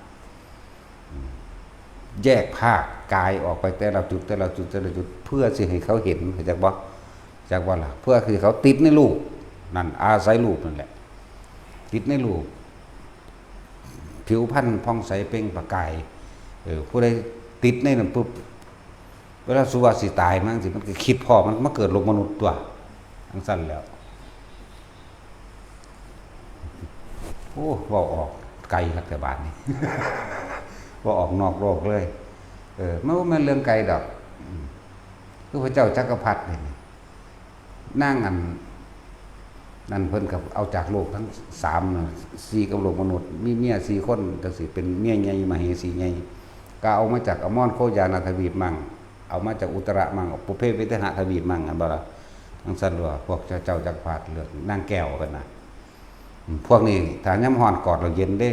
แยกภาคกายออกไปแต่ละจุดเพื่อสิให้เขาเห็นจักบ่จักว่าล่ะเพื่อคือเขาติดในรูปนั่นอาศัยรูปนั่นแหละติดในรูปผิวพรรณผ่องใสเปล่งประกายผู้ใดติดในนั้นปุ๊บเวลาสุวาสิตายมันสิมันก็คิดพอมันมาเกิดโลกมนุษย์ตัวทั้งสั้นแล้วโอ้ว่าออกไกลครับแต่บาทนี่ว่าออกนอกโลกเลยไม่ว่ามันเรื่องไกลดอกคือพระเจ้าจักรพรรดินี่นั่งนั่นเพิ่นกับเอาจากโลกทั้ง4กับโลกมนุษย์มีเมีย4คนจังสิเป็นเมียใหญ่มเหสีใหญ่ก็เอามาจากอมรโคยานาทวีปมั่งเอามาจากอุตระมั่งปุเพวิทหทวีปมั่งอันบ่ล่ะทั้งสั้นว่าพวกเจ้าจักรพรรดิเลือกนางแก้วกันนะพวกนี้ถ้ายามร้อนกอดเราเย็นเด้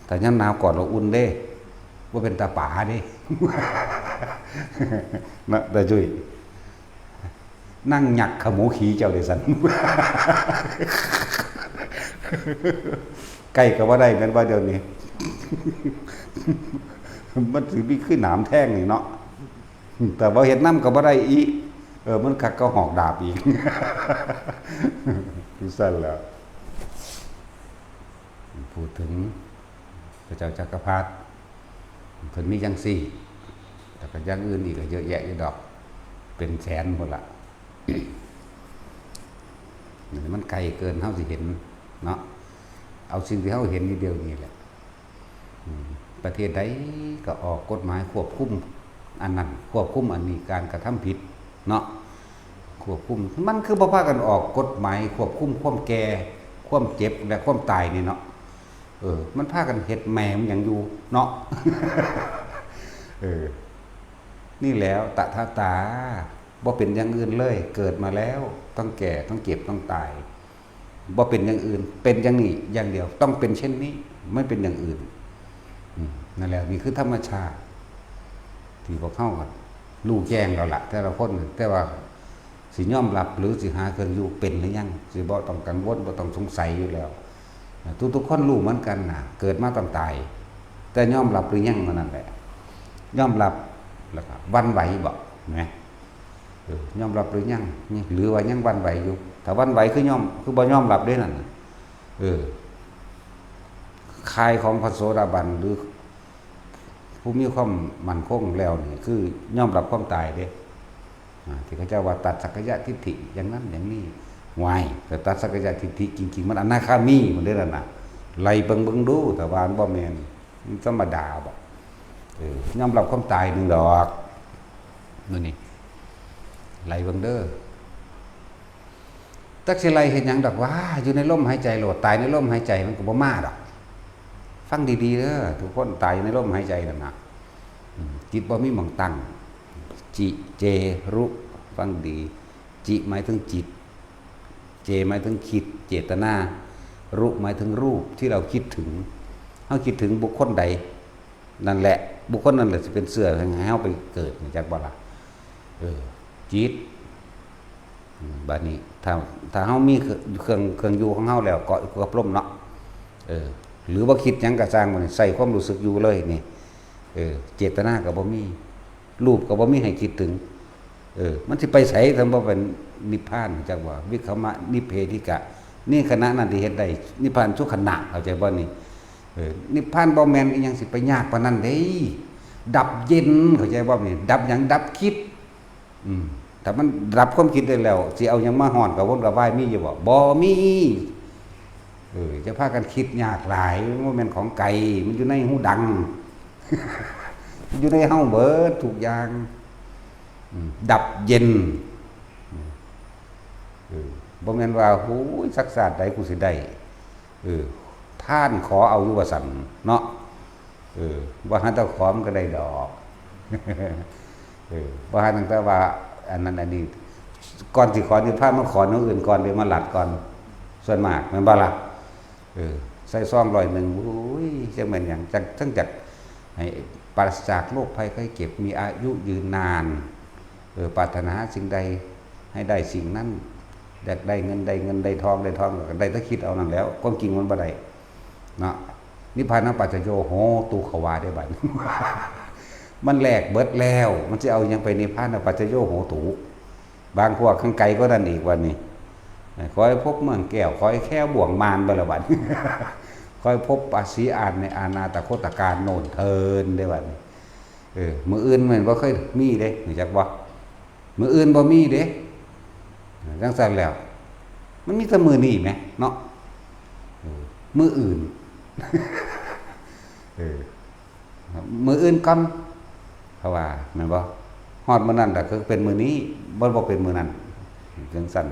ถ้ายามหนาวกอดเราอุ่นเด้บ่เป็นตาป๋าเด้นะแต่จุ้ย นั่งหยักขโมขี่เจ้าเดซัน ใกล้ก็ว่าได้แม่นว่าเดี๋ยวนี้ มันถือมีขึ้นหนามแท่งนี่เนาะแต่ว่าเห็ดน้ำก็บ่ได้อีกมันคักก็หอกดาบอีก คือสั้นแล้วพูดถึงพระเจ้าจักรพรรดิเพิ่นมีจังซี่แต่ก็อย่างอื่นอีกก็เยอะแยะอยู่ดอกเป็นแสนหมดละ มันไกลเกินเฮาสิเห็นเนาะเอาสิ่งที่เฮาเห็นนิดเดียวนี่แหละประเทศใดก็ออกกฎหมายควบคุมอันนั้นควบคุมอันนี้การกระทำผิดเนาะควบคุมมันคือบ่พากันออกกฎหมายควบคุมความแก่ความเจ็บและความตายนี่เนาะมันพากันเฮ็ดแหมมอย่างอยู่เนาะ นี่แล้วตถาตาบ่เป็นอย่างอื่นเลยเกิดมาแล้วต้องแก่ต้องเจ็บต้องตายบ่เป็นอย่างอื่นเป็นอย่างนี้อย่างเดียวต้องเป็นเช่นนี้ไม่เป็นอย่างอื่นนั่นแหละนี่คือธรรมชาติที่พวกเข้ากันรู้แจ้งเราละแต่ละคนแต่ว่าสิยอมรับหรือสิหาเครื่องอยู่เป็นหรือยังสิบ่ต้องกังวลบ่ต้องสงสัยอยู่แล้วทุกคนรู้เหมือนกันนะเกิดมาต้องตายแต่ยอมรับหรือยังนั่นแหละยอมรับแล้วก็วันไหวบ่นะยอมรับหรือยังหรือว่ายังวันไหวอยู่ถ้าวันไหวคือยอมคือบ่ยอมรับได้นั่นคายของพระโสดาบันหรือผู้มีความมั่นคงแล้วนี่คือยอมรับความตายเด้ที่เขาเจ้าว่าตัดสักกายทิฏฐิอย่างนั้นอย่างนี้วายแต่ตัดสักกายทิฏฐิจริงๆมันอนาคามีมันได้แล้วนะไล่เบิ่งดูแต่ว่าบ่แม่นมันธรรมดาบ่ยอมรับความตายนึงดอกมื้อนี้ไล่เบิ่งเด้อตักสิไล่เฮ็ดหยังดอกว่าอยู่ในลมหายใจโลดตายในลมหายใจมันก็บ่มาดอกฟังดีๆเด้อทุกคนตายในลมหายใจนั่นน่ะจิตบ่มีหม่องตั้งจิเจรุฟังดีจิหมายถึงจิตเจหมายถึงคิดเจตนารุหมายถึงรูปที่เราคิดถึงเฮาคิดถึงบุคคลใดนั่นแหละบุคคลนั้นแหละสิเป็นเสื้อให้เฮาไปเกิดจักบ่ล่ะจิตบัดนี้ถ้าเฮามีเครื่องอยู่ของเฮาแล้วเกาะกับลมเนาะหรือว่าคิดหยังก็สร้างมันใส่ความรู้สึกอยู่เลยนี่เจตนาก็บ่มีรูปก็บ่มีให้คิดถึงมันสิไปไสถ้าบ่เป็นนิพพานจักว่าวิคัมมะนิเพธิกะนี่ขณะนั้นที่เฮ็ดได้นิพพานทุกขณะเข้าใจบ่นี่นิพพานบ่แม่นอีหยังสิไปยากปานนั้นเด้ดับเย็นเข้าใจบ่นี่ดับหยังดับคิดถ้ามันดับความคิดได้แล้วสิเอาหยังมาฮ้อนกับวนกับวายมีอยู่บ่มีจะพากันคิดยากหลายว่ามันของไก่มันอยู่ในหูดัง มันอยู่ในเฮาเบิดทุกอย่างดับเย็นบ่แม่นว่าโอ้ยสักศาสตร์ใดกูสิได้ท่านขอเอาอยู่ว่าสั่นเนาะว่าหาแต่ขอมันก็ได้ดอกว่าหาตั้งแต่ว่าอันนั้นอันนี้ก่อนสิขอนิพพานมาขออย่างอื่นก่อนเลยมาหลัดก่อนส่วนมากแม่นบ่ล่ะใส่ซอง100โอ้ยจังแม่นหยังจังจักให้ปราศจากโรคภัยไข้เจ็บมีอายุยืนนานปรารถนาสิ่งใดให้ได้สิ่งนั้นอยากได้เงินได้ทองก็ได้ถ้าคิดเอานั่นแล้วความจริงมันบ่ได้เนาะนิพพานังปัจจโยโหตุขวาได้บัด มันแหลกเบิดแล้วมันสิเอาหยังไปนิพพานังปัจจโยโหตุบางพวกข้างไกลก็นั่นอีกวันนี้ขอให้พบเมืองแก้วขอให้แค่บ่วงมารบละบัด ขอให้พบปัสสีอานในอาณาตโคตการโน่นเทินได้บัดนี้มื้ออื่นมันบ่เคยมีเด้รู้จักบ่มื้ออื่นบ่มีเด้จังซั่นแล้วมันมีแต่มื้อนี้แหมเนาะมื้ออื่น มื้ออื่นก่อนเพราะว่าแม่นบ่ฮอดมื้อนั้นก็คือเป็นมื้อนี้บ่เป็นมื้อนั้นจังซั่น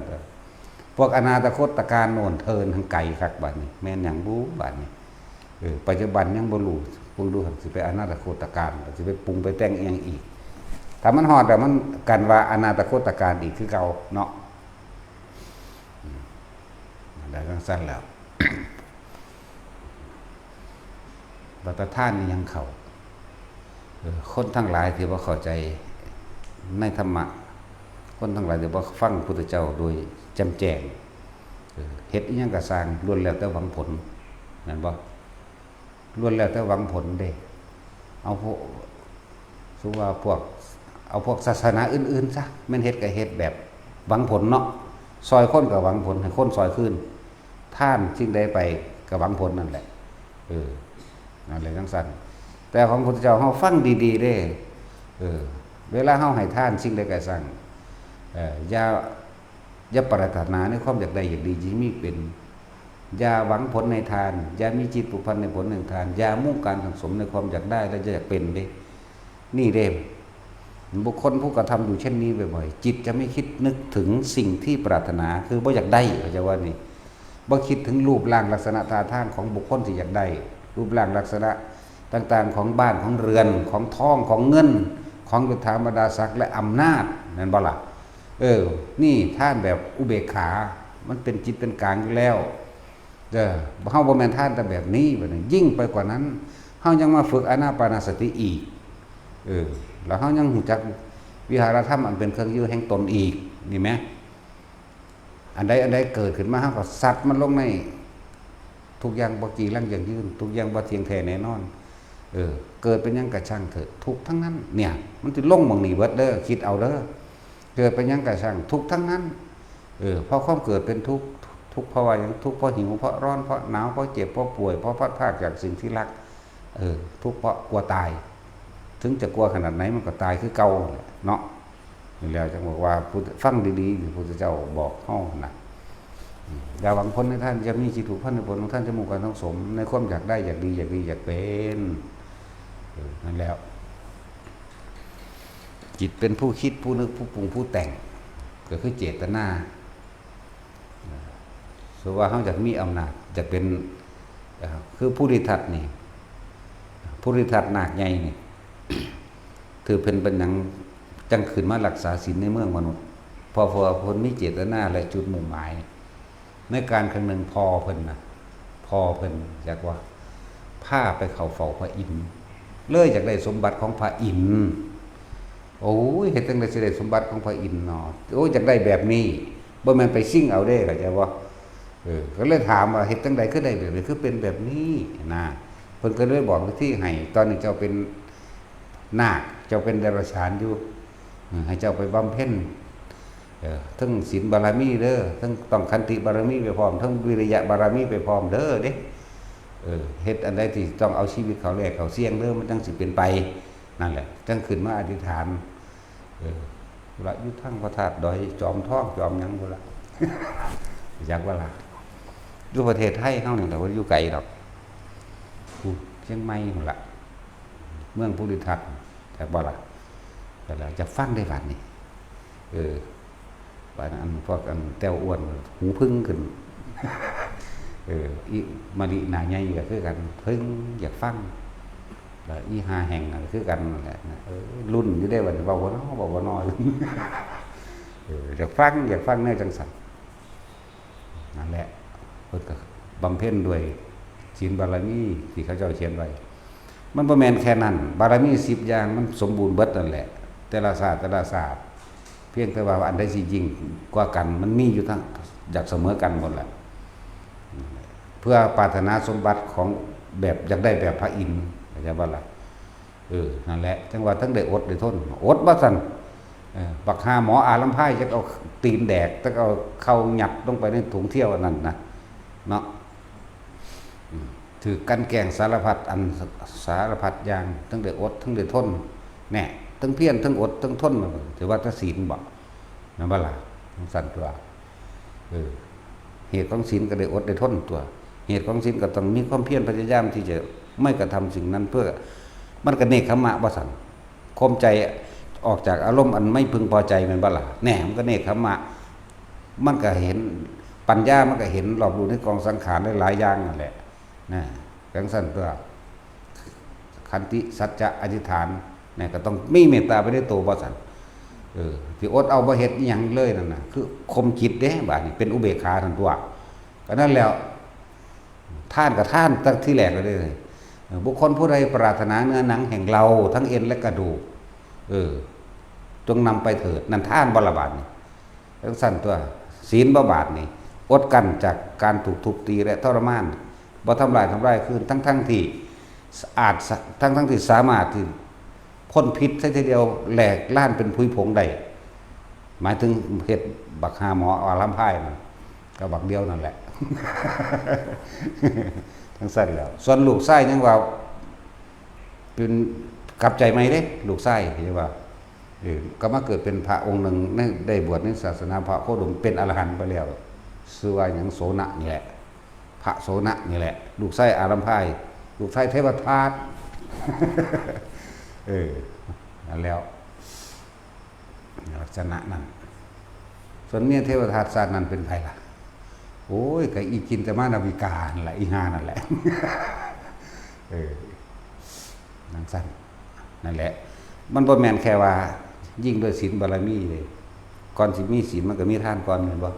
พวกอนาตโคตการโน่นเทินทางไกลคักบัดนี้แม่นหยังบูบัดนี้ปัจจุบันยังบ่รู้เพิ่งดูสิไปอนาตโคตการสิไปปรุงไปแต่งอีหยังอีกถ้ามันฮอดแล้วมันกันว่าอนาตโคตการอีกคือเก่าเนาะได้จังซั่นแล้ว บัตรท่านนี่ยังเข้าคนทั้งหลายที่บ่เข้าใจในธรรมะ คนทั้งหลายจะบ่ฟังพุทธเจ้าโดยแจ่มแจ้งเฮ็ดอีหยังก็สร้างล้วนแล้วแต่หวังผลนั่นบ่ล้วนแล้วแต่หวังผลเด้เอาพวกสุว่าพวกเอาพวกศาสนาอื่นๆซะแม่นเฮ็ดก็เฮ็ดแบบหวังผลเนาะซอยคนก็หวังผลให้คนซอยคืนท่านสิ่งใดไปก็หวังผลนั่นแหละนั่นแหละจังซั่นแต่ของพุทธเจ้าเฮาฟังดีๆเด้เวลาเฮาให้ทานสิ่งใดก็สั่งอย่าปรารถนาในความอยากได้อยากดีที่มีเป็นอย่าหวังผลในทานอย่ามีจิตผูกพันในผลในทานอย่ามุ่งการสังสมในความอยากได้และอยากเป็นเด้นี่เด้บุคคลผู้กระทำอยู่เช่นนี้บ่อยๆจิตจะไม่คิดนึกถึงสิ่งที่ปรารถนาคือบ่อยากได้เขาจะว่านี่บ่คิดถึงรูปร่างลักษณะท่าทางของบุคคลที่อยากได้รูปร่างลักษณะต่างๆของบ้านของเรือนของทองของเงินของยศถาบรรดาศักดิ์และอำนาจนั่นบ่ล่ะนี่ท่านแบบอุเบกขามันเป็นจิตเป็นกลางอยู่แล้วเฮาบ่แม่นท่านแต่แบบนี้บัดนี้ยิ่งไปกว่านั้นเฮายังมาฝึกอานาปานสติอีกแล้วเฮายังรู้จักวิหารธรรมอันเป็นเครื่องอยู่แห่งตนอีกนี่แหมอันใดเกิดขึ้นมาเฮาก็สัตว์มันลงในทุกอย่างบ่กี่ลังอย่างยืนทุกอย่างบ่เที่ยงแท้แน่นอนเกิดเป็นหยังกะช่างเถิดทุกทั้งนั้นเนี่ยมันสิลงหม่องนี้เบิดเด้อคิดเอาเด้อเกิดเป็นหยังกะช่างทุกทั้งนั้นเพราะความเกิดเป็นทุกเพราะว่าหยังทุกเพราะหิวเพราะร้อนเพราะหนาวเพราะเจ็บเพราะป่วยเพราะพัดพรากจากสิ่งที่รักทุกเพราะกลัวตายถึงจะกลัวขนาดไหนมันก็ตายคือเก่าเนาะนี่แล้วจังบอกว่าฟังดีๆพระพุทธเจ้าบอกเฮานะอย่าหวังผลในท่านจะมีจิตผูกพันในผลของท่านจะมุ่งการทั้งสมในความอยากได้อยากดีอยากดีอยากเป็นนั่นแล้วจิตเป็นผู้คิดผู้นึกผู้ปรุงผู้แต่งก็คือเจตนาส่วนว่าเขาอยากมีอำนาจจะเป็นคือผู้ริทัศน์นี่ผู้ริทัศน์หนักใหญ่นี่ถือเป็นหยังจังขืนมารักษาศีลในเมืองมนุษย์พอคนมีเจตนาและจุดมุ่งหมายในการครั้งหนึ่งพอเพิ่นอยากว่าผ้าไปเข้าเฝ้าพระอินทร์เลยอยากได้สมบัติของพระอินทร์โอ้ยเฮ็ดจังได๋สิได้สมบัติของพระอินทร์เนาะโอ้ยอยากได้แบบนี้บ่แม่นไปซิ่งเอาเด้เข้าใจบ่ก็เลยถามว่าเฮ็ดจังได๋คือได้แบบนี้คือเป็นแบบนี้นะเพิ่นก็เลยบอกวิธีให้ตอนนี้เจ้าเป็นนาคเจ้าเป็นเดรัจฉานอยู่ให้เจ้าไปบำเพ็ญทั้งศีลบารมีเด้อทั้งต้องขันติบารมีไปพร้อมทั้งวิริยะบารมีไปพร้อมเด้อเด้เฮ็ดอันใดที่ต้องเอาชีวิตเขาแลกเขาเสี่ยงเด้อมันจังสิเป็นไปนั่นแหละจังขึ้นมาอธิษฐานละอยู่ทั้งพระธาตุดอยจอมทองจอมหยังพุ่นล่ะอยากว่าล่ะอยู่ประเทศไทยเฮานี่แต่ว่าอยู่ไกลดอกเชียงใหม่พุ่นล่ะเมืองภูริทัศน์แต่บ่ล่ะแต่ละจะฟังได้บัดนี้บางอันพวกอันแต้วอ้วนหูพึ่งขึ้นอีมาดิหนาใหญ่ก็คือกันพึ่งอยากฟังแล้วอีหาแห่งก็คือกันนั่นแหละรุ่นอยู่ได้วันเบาบ่น้อเบาบ่น้อยอยากฟังแนวจังสันนั่นแหละเพิ่นก็บำเพ็ญด้วยศีลบารมีที่เขาเจ้าเขียนไว้มันบ่แม่นแค่นั้นบารมี10อย่างมันสมบูรณ์เบิดนั่นแหละแต่ละศาสตร์เพียงแต่ว่าอันใดสิยิ่งกว่ากันมันมีอยู่ทั้งอยากเสมอกันหมดแหละเพื่อปรารถนาสมบัติของแบบอยากได้แบบพระอินทร์เข้าใจบ่ล่ะนั่นแหละจังว่าทั้งได้อดได้ทนอดบ่ซั่นบักหาหมออาลัมไพจะเอาตีนแดกจะเอาเข้าหยัดลงไปในถุงเที่ยวอันนั้นนะเนาะถือกันแกล้งสารพัดอันสารพัดอย่างทั้งได้อดทั้งได้ทนแน่ทั้งเพียรทั้งอดทั้งทนถือว่าถ้าศีลบ่นั่นบ่ล่ะสั่นตัวเหตุของศีลก็ได้อดได้ทนตัวเหตุของศีลก็ต้องมีความเพียรพยายามที่จะไม่กระทำสิ่งนั้นเพื่อมันก็เนกขมะบ่สั่นข่มใจออกจากอารมณ์อันไม่พึงพอใจมันบ่ล่ะแหน่มันก็เนกขมะมันก็เห็นปัญญามันก็เห็นรอบรู้ในกองสังขารหลายอย่างนั่นแหละนะจังซั่นตัวขันติสัจจะอธิษฐานเนี่ยก็ต้องมีเมตตาไปในตัวบ่สั่นที่อดเอาบ่เฮ็ดอีหยังเลยนั่นน่ะคือคมจิตเด้บาดนี้เป็นอุเบกขาทั้งตัวก็นั่นแล้วท่านกับท่านตั้งที่แรกเลยบุคคลผู้ใดปรารถนาเนื้อหนังแห่งเราทั้งเอ็นและกระดูก จงนำไปเถิดนั่นท่านบรบาทนี่ทั้งสั้นตัวศีลบาทนี่อดกันจากการถูกทุบตีและทรมานบ่ทำลายคืนทั้งที่อาจทั้งที่สามารถที่พ่นพิษใช่ทีเดียวแหลกล้านเป็นพุยผงได้หมายถึงเฮ็ดบักหาหมออารัมไพ่นั่นก็บักเดียวนั่นแหละ ทั้งสั้นแล้วส่วนลูกไส้ยังว่าเป็นกลับใจไหมเด้ลูกไส้เห็นว่าก็มาเกิดเป็นพระองค์หนึ่งได้บวชในศาสนาพระโคดมเป็นอรหันต์ไปแล้วชื่อว่าอย่างโสนะนี่แหละพระโสนะนี่แหละลูกไส้อารัมไพ่ลูกไส้เทวทัต นั่นแล้วลักษณะนั้นส่วนเมียเทวทัตศาสตร์นั้นเป็นใครล่ะโอ้ยกับอีกินแต่มานาวิกานั่นแหละอีหานั่นแหละนั่งสั้นนั่นแหละมันบ่แม่นแค่ว่ายิ่งด้วยศีลบารมีเลยก่อนสิมีศีลมันก็มีทานก่อนเห็นบ่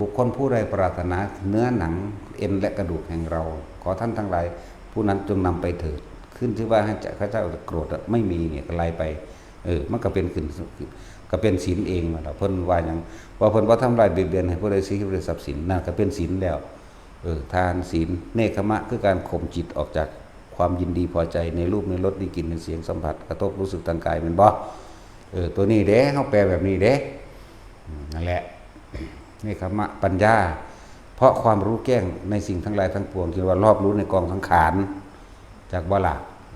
บุคคลผู้ใดปรารถนาเนื้อหนังเอ็นและกระดูกแห่งเราขอท่านทั้งหลายผู้นั้นจงนำไปเถิดขึ้นที่ว่าให้ข้าเจ้าโกรธไม่มีเนี่ยก็ไล่ไปมันก็เป็นขึ้นก็เป็นศีลเองล่ะเพิ่นว่าหยังว่าเพิ่นบ่ทำลายเบียดเบียนให้ผู้ใดสิได้ทรัพย์สินนั่นก็เป็นศีลแล้วทานศีลเนคขมะคือการข่มจิตออกจากความยินดีพอใจในรูปในรสในกลิ่นในเสียงสัมผัสกระทบรู้สึกทางกายแม่นบ่ตัวนี้เด้เฮาแปลแบบนี้เด้นั่นแหละเนคขมะปัญญาเพราะความรู้แจ้งในสิ่งทั้งหลายทั้งปวงที่ว่ารอบรู้ในกองสังขารจากบ่ล่ะ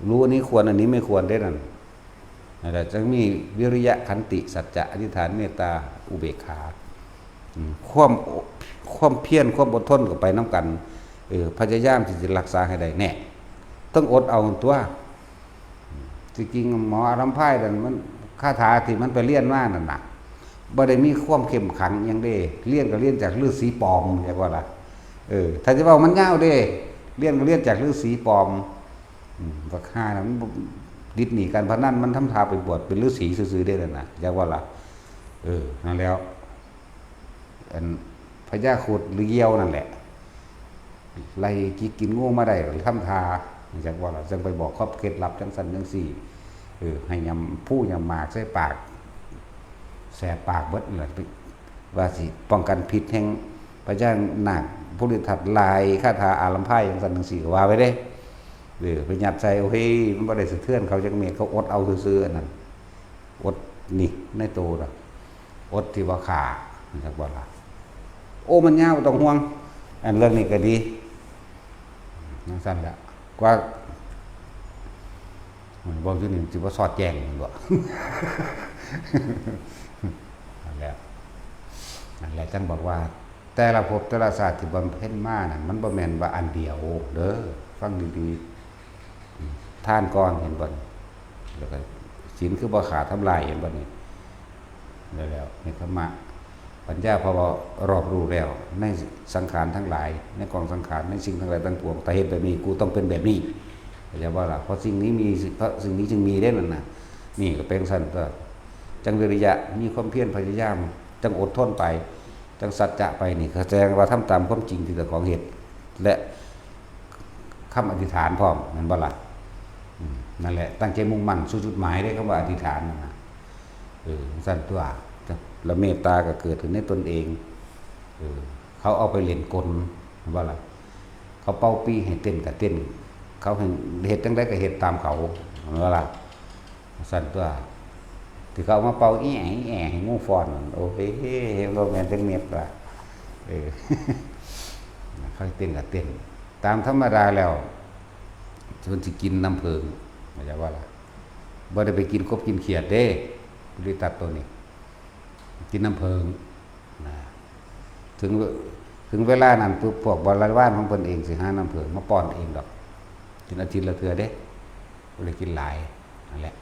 รู้อันนี้ควรอันนี้ไม่ควรได้นั่นแต่จะมีวิริยะขันติสัจจะอธิษฐานเมตตาอุเบกขาความเพียรความอดทนก็ไปน้ำกันพยายามที่จะรักษาให้ได้แน่ต้องอดเอาตัวจริงๆหมออารัมไพนั่นมันคาถาที่มันไปเรียนมานั่นน่ะบ่ได้มีความเข้มขังอย่างเด้เรียนก็เรียนจากฤาษีปลอมจังว่าล่ะถ้าจะว่ามันยาวเด้เรียนก็เรียนจากฤาษีปลอมบักห่าน่ะมันดิดหนีการพนันมันทำทาไปบวชเป็นฤาษีซื่อๆได้นั่นน่ะจังว่าล่ะนั่นแล้วอันพญาโคดหรือเยี่ยวนั่นแหละไล่กินงูมาได้ทำทาจังว่าล่ะจังไปบอกครอบเคล็ดลับจังซั่นจังซี่ให้ยำผู้ยำหมากใส่ปากแสบปากเบิดเลยว่าสิป้องกันพิษแห่งพระเจ้านาคผู้ฤทธิ์ลายคาถาอารัมไพอย่างซั่นจังซี่ก็ว่าไว้เด้ไปยัดใส่โอ้ยมันบ่ได้สะเทือนเขาจังเมตเขาอดเอาซื่อๆนั่นอดนี่ในโตน่ะอดที่ว่าขาจักว่าล่ะโอ้มันยาวต้องห่วงอันเรื่องนี้ก็ดีจังซั่นล่ะกว่าบอกอยู่นี่สิว่าสอดแจ้งบ่ นั่นแหละจังบอกว่าแต่ละภพแต่ละชาติที่บำเพ็ญมาน่ะมันบ่แม่นว่าอันเดียวเด้อฟังดีๆท่านก่อนเห็นบ่แล้วก็ศีลคือบ่ขาดทำลายเห็นบ่นี่แล้วเนคขมะปัญญาพอรอบรู้แล้วในสังขารทั้งหลายในกองสังขารในสิ่งทั้งหลายทั้งปวงแต่เหตุแบบนี้กูต้องเป็นแบบนี้อย่าว่าล่ะเพราะสิ่งนี้มีเพราะสิ่งนี้จึงมีได้นั่นน่ะนี่ก็เป็นซั่นก็จังวิริยะมีความเพียรพยายามจังอดทนไปจังสัจจะไปนี่แสดงว่าทำตามความจริงที่เกิดของเหตุและคำอธิษฐานพร้อมนั่นบ่ล่ะนั่นแหละตั้งใจมุ่งมั่นสู่จุดหมายได้คำว่าอธิษฐานนั่นน่ะสั้นตัวแล้วเมตตาก็เกิดขึ้นในตนเองเขาเอาไปเล่นกลว่าล่ะเขาเป่าปีให้เต้นก็เต้นเขาเฮ็ดจังได๋ก็เฮ็ดตามเขาว่าล่ะสั้นตัวที่เขามาเป่าอีแอ๋แอ๋ให้งูฟ้อนโอ้ยโรแมนติกเมตล่ะเขาเต้นก็เต้นตามธรรมดาแล้วเพิ่นสิกินน้ำเพิงว่าจะว่าล่ะบ่ได้ไปกินกบกินเขียดเด้บริตัดตัวนี้กินน้ำเพิงถึงเวลานั้นปุ๊บพวกบริวารของเพิ่นเองสิหาน้ำเพิงมาป้อนเองดอกกินอาทิตย์ละเทื่อเด้บ่ได้กินหลายนั่นแหละ